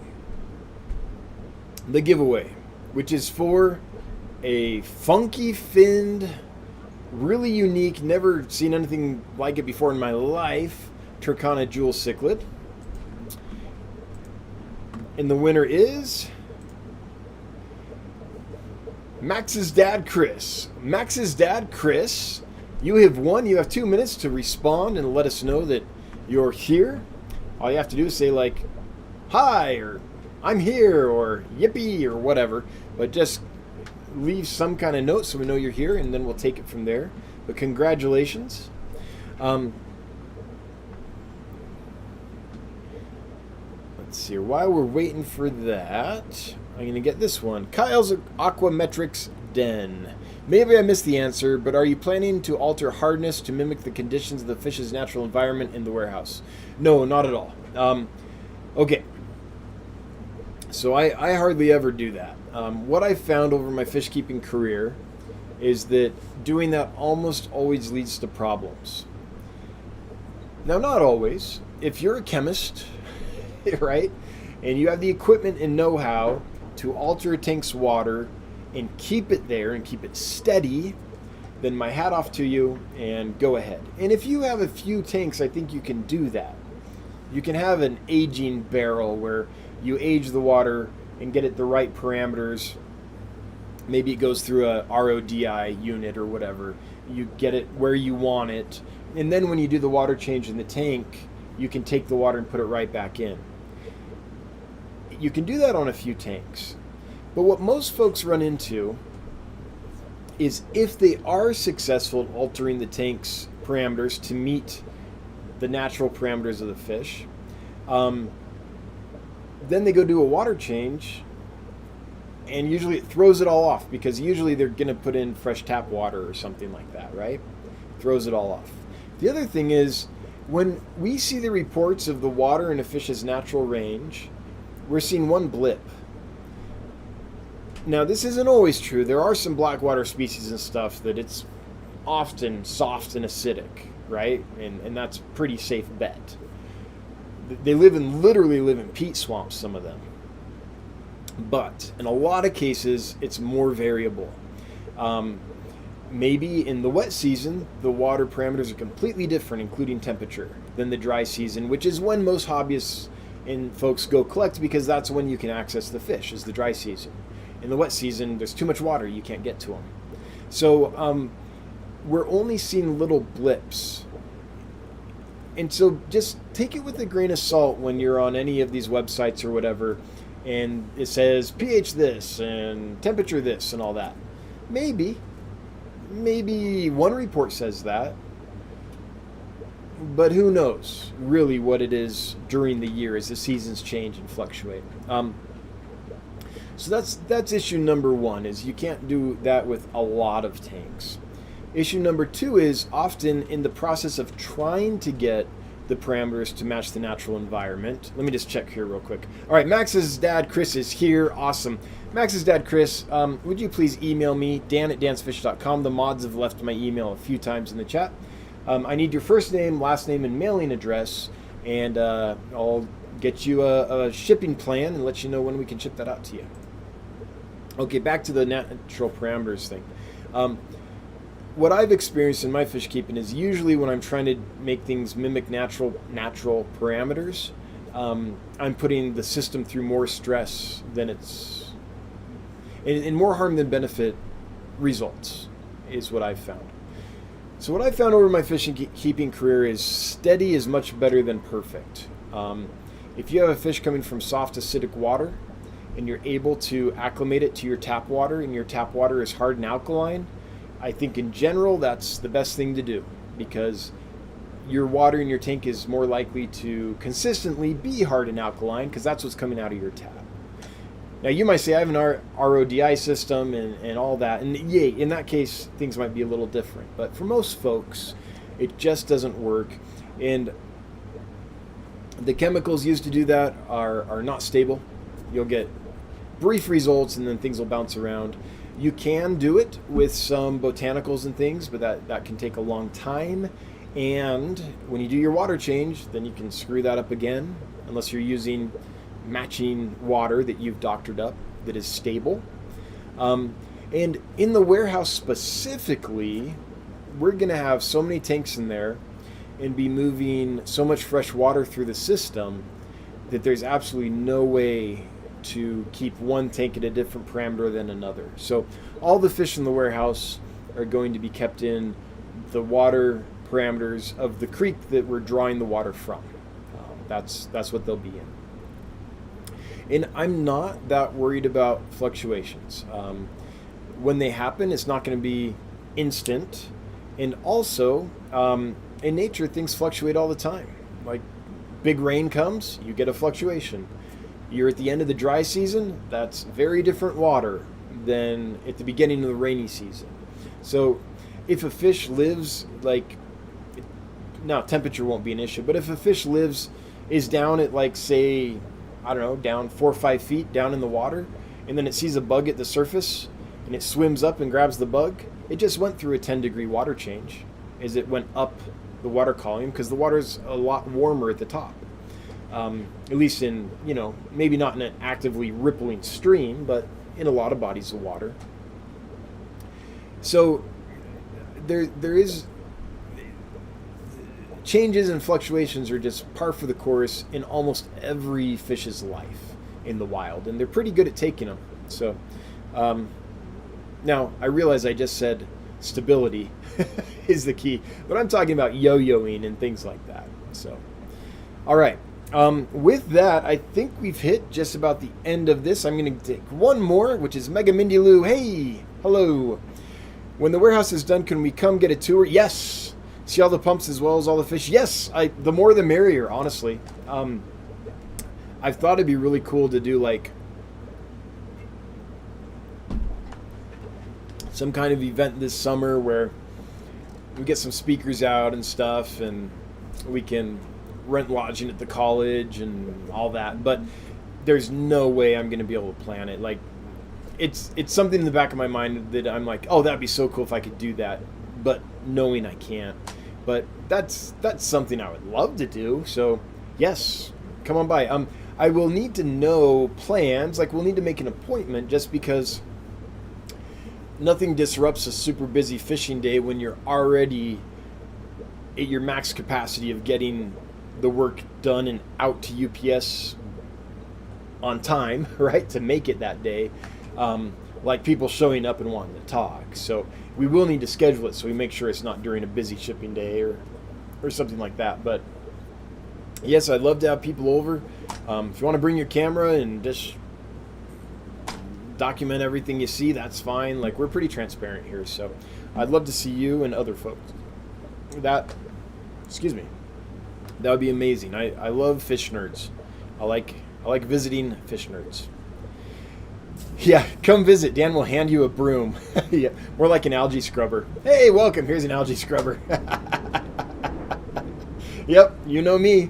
The giveaway, which is for a funky finned, really unique, never seen anything like it before in my life, Turkana Jewel Cichlid. And the winner is Max's dad, Chris. Max's dad, Chris, you have won. You have 2 minutes to respond and let us know that you're here. All you have to do is say like, hi, or I'm here, or yippee, or whatever. But just leave some kind of note so we know you're here, and then we'll take it from there. But congratulations. Let's see here. While we're waiting for that, I'm going to get this one. Kyle's Aquametrics Den. Maybe I missed the answer, but are you planning to alter hardness to mimic the conditions of the fish's natural environment in the warehouse? No, not at all. Okay. So I hardly ever do that. What I found over my fish keeping career is that doing that almost always leads to problems. Now, not always. If you're a chemist, right, and you have the equipment and know-how to alter a tank's water and keep it there and keep it steady, then my hat off to you and go ahead. And if you have a few tanks, I think you can do that. You can have an aging barrel where you age the water and get it the right parameters. Maybe it goes through a RODI unit or whatever. You get it where you want it. And then when you do the water change in the tank, you can take the water and put it right back in. You can do that on a few tanks. But what most folks run into is if they are successful in altering the tank's parameters to meet the natural parameters of the fish, then they go do a water change, and usually it throws it all off, because usually they're going to put in fresh tap water or something like that, right? Throws it all off. The other thing is, when we see the reports of the water in a fish's natural range, we're seeing one blip. Now, this isn't always true. There are some blackwater species and stuff that it's often soft and acidic, right? And that's a pretty safe bet. They literally live in peat swamps, some of them. But in a lot of cases, it's more variable. Maybe in the wet season, the water parameters are completely different, including temperature, than the dry season, which is when most hobbyists and folks go collect, because that's when you can access the fish, is the dry season. In the wet season, there's too much water, you can't get to them. So we're only seeing little blips. And so just take it with a grain of salt when you're on any of these websites or whatever, and it says pH this and temperature this and all that. Maybe one report says that, but who knows really what it is during the year as the seasons change and fluctuate. So that's issue number one, is you can't do that with a lot of tanks. Issue number two is often in the process of trying to get the parameters to match the natural environment. Let me just check here real quick. All right, Max's dad, Chris, is here. Awesome. Max's dad, Chris, would you please email me, dan@dansfish.com. The mods have left my email a few times in the chat. I need your first name, last name, and mailing address, and I'll get you a shipping plan and let you know when we can ship that out to you. Okay, back to the natural parameters thing. What I've experienced in my fish keeping is usually when I'm trying to make things mimic natural parameters, I'm putting the system through more stress than it's, and more harm than benefit results is what I've found. So what I've found over my fishing keeping career is steady is much better than perfect. If you have a fish coming from soft acidic water and you're able to acclimate it to your tap water, and your tap water is hard and alkaline, I think in general that's the best thing to do, because your water in your tank is more likely to consistently be hard and alkaline because that's what's coming out of your tap. Now you might say I have an RODI system and all that, and yay, in that case things might be a little different, but for most folks it just doesn't work, and the chemicals used to do that are not stable. You'll get brief results and then things will bounce around. You can do it with some botanicals and things, but that can take a long time. And when you do your water change, then you can screw that up again, unless you're using matching water that you've doctored up that is stable. And in the warehouse specifically, we're going to have so many tanks in there and be moving so much fresh water through the system that there's absolutely no way to keep one tank at a different parameter than another. So all the fish in the warehouse are going to be kept in the water parameters of the creek that we're drawing the water from. That's what they'll be in. And I'm not that worried about fluctuations. When they happen, it's not going to be instant. And also, in nature, things fluctuate all the time. Like big rain comes, you get a fluctuation. You're at the end of the dry season, that's very different water than at the beginning of the rainy season. So if a fish lives, like, now temperature won't be an issue, but if a fish is down at, like, say, I don't know, down 4 or 5 feet down in the water, and then it sees a bug at the surface and it swims up and grabs the bug, it just went through a 10-degree water change as it went up the water column, because the water's a lot warmer at the top. At least in, maybe not in an actively rippling stream, but in a lot of bodies of water. So there is changes and fluctuations are just par for the course in almost every fish's life in the wild, and they're pretty good at taking them. So now I realize I just said stability is the key, but I'm talking about yo-yoing and things like that. So, all right. With that, I think we've hit just about the end of this. I'm going to take one more, which is Mega Mindy Lou. Hey, hello. When the warehouse is done, can we come get a tour? Yes. See all the pumps as well as all the fish? Yes. The more the merrier, honestly. I've thought it'd be really cool to do like some kind of event this summer where we get some speakers out and stuff, and we can rent lodging at the college and all that, but there's no way I'm going to be able to plan it. Like, it's something in the back of my mind that I'm like, oh, that'd be so cool if I could do that, but knowing I can't. But that's something I would love to do. So yes, come on by. I will need to know plans. Like, we'll need to make an appointment, just because nothing disrupts a super busy fishing day when you're already at your max capacity of getting the work done and out to UPS on time, right, to make it that day, like people showing up and wanting to talk. So we will need to schedule it so we make sure it's not during a busy shipping day or something like that. But yes, I'd love to have people over. If you want to bring your camera and just document everything you see, that's fine. Like, we're pretty transparent here, so I'd love to see you and other folks. That would be amazing. I love fish nerds. I like visiting fish nerds. Yeah, come visit. Dan will hand you a broom. Yeah, more like an algae scrubber. Hey, welcome. Here's an algae scrubber. Yep, you know me.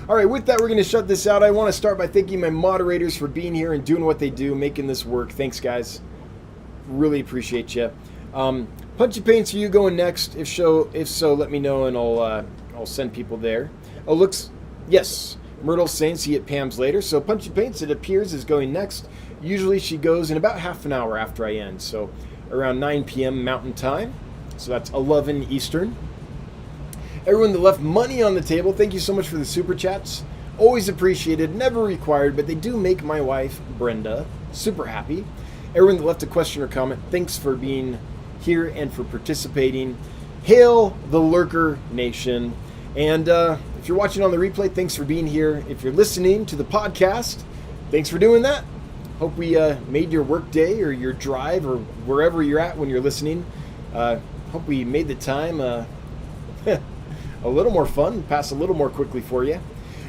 All right, with that, we're going to shut this out. I want to start by thanking my moderators for being here and doing what they do, making this work. Thanks, guys. Really appreciate you. Punchy Paints, are you going next? If so, let me know, and I'll send people there. Oh, yes. Myrtle's saying see you at Pam's later. So Punchy Paints, it appears, is going next. Usually she goes in about half an hour after I end, so around 9 p.m. Mountain Time. So that's 11 Eastern. Everyone that left money on the table, thank you so much for the super chats. Always appreciated, never required, but they do make my wife, Brenda, super happy. Everyone that left a question or comment, thanks for being here and for participating. Hail the Lurker Nation. And if you're watching on the replay, thanks for being here. If you're listening to the podcast, thanks for doing that. Hope we made your work day or your drive or wherever you're at when you're listening. Hope we made the time a little more fun, pass a little more quickly for you.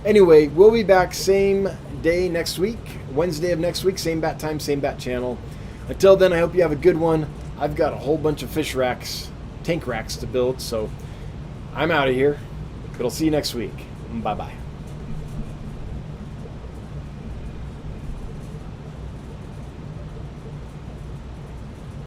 Anyway, we'll be back same day next week, Wednesday of next week, same bat time, same bat channel. Until then, I hope you have a good one. I've got a whole bunch of fish racks, tank racks to build, so I'm out of here. But I'll see you next week. Bye-bye.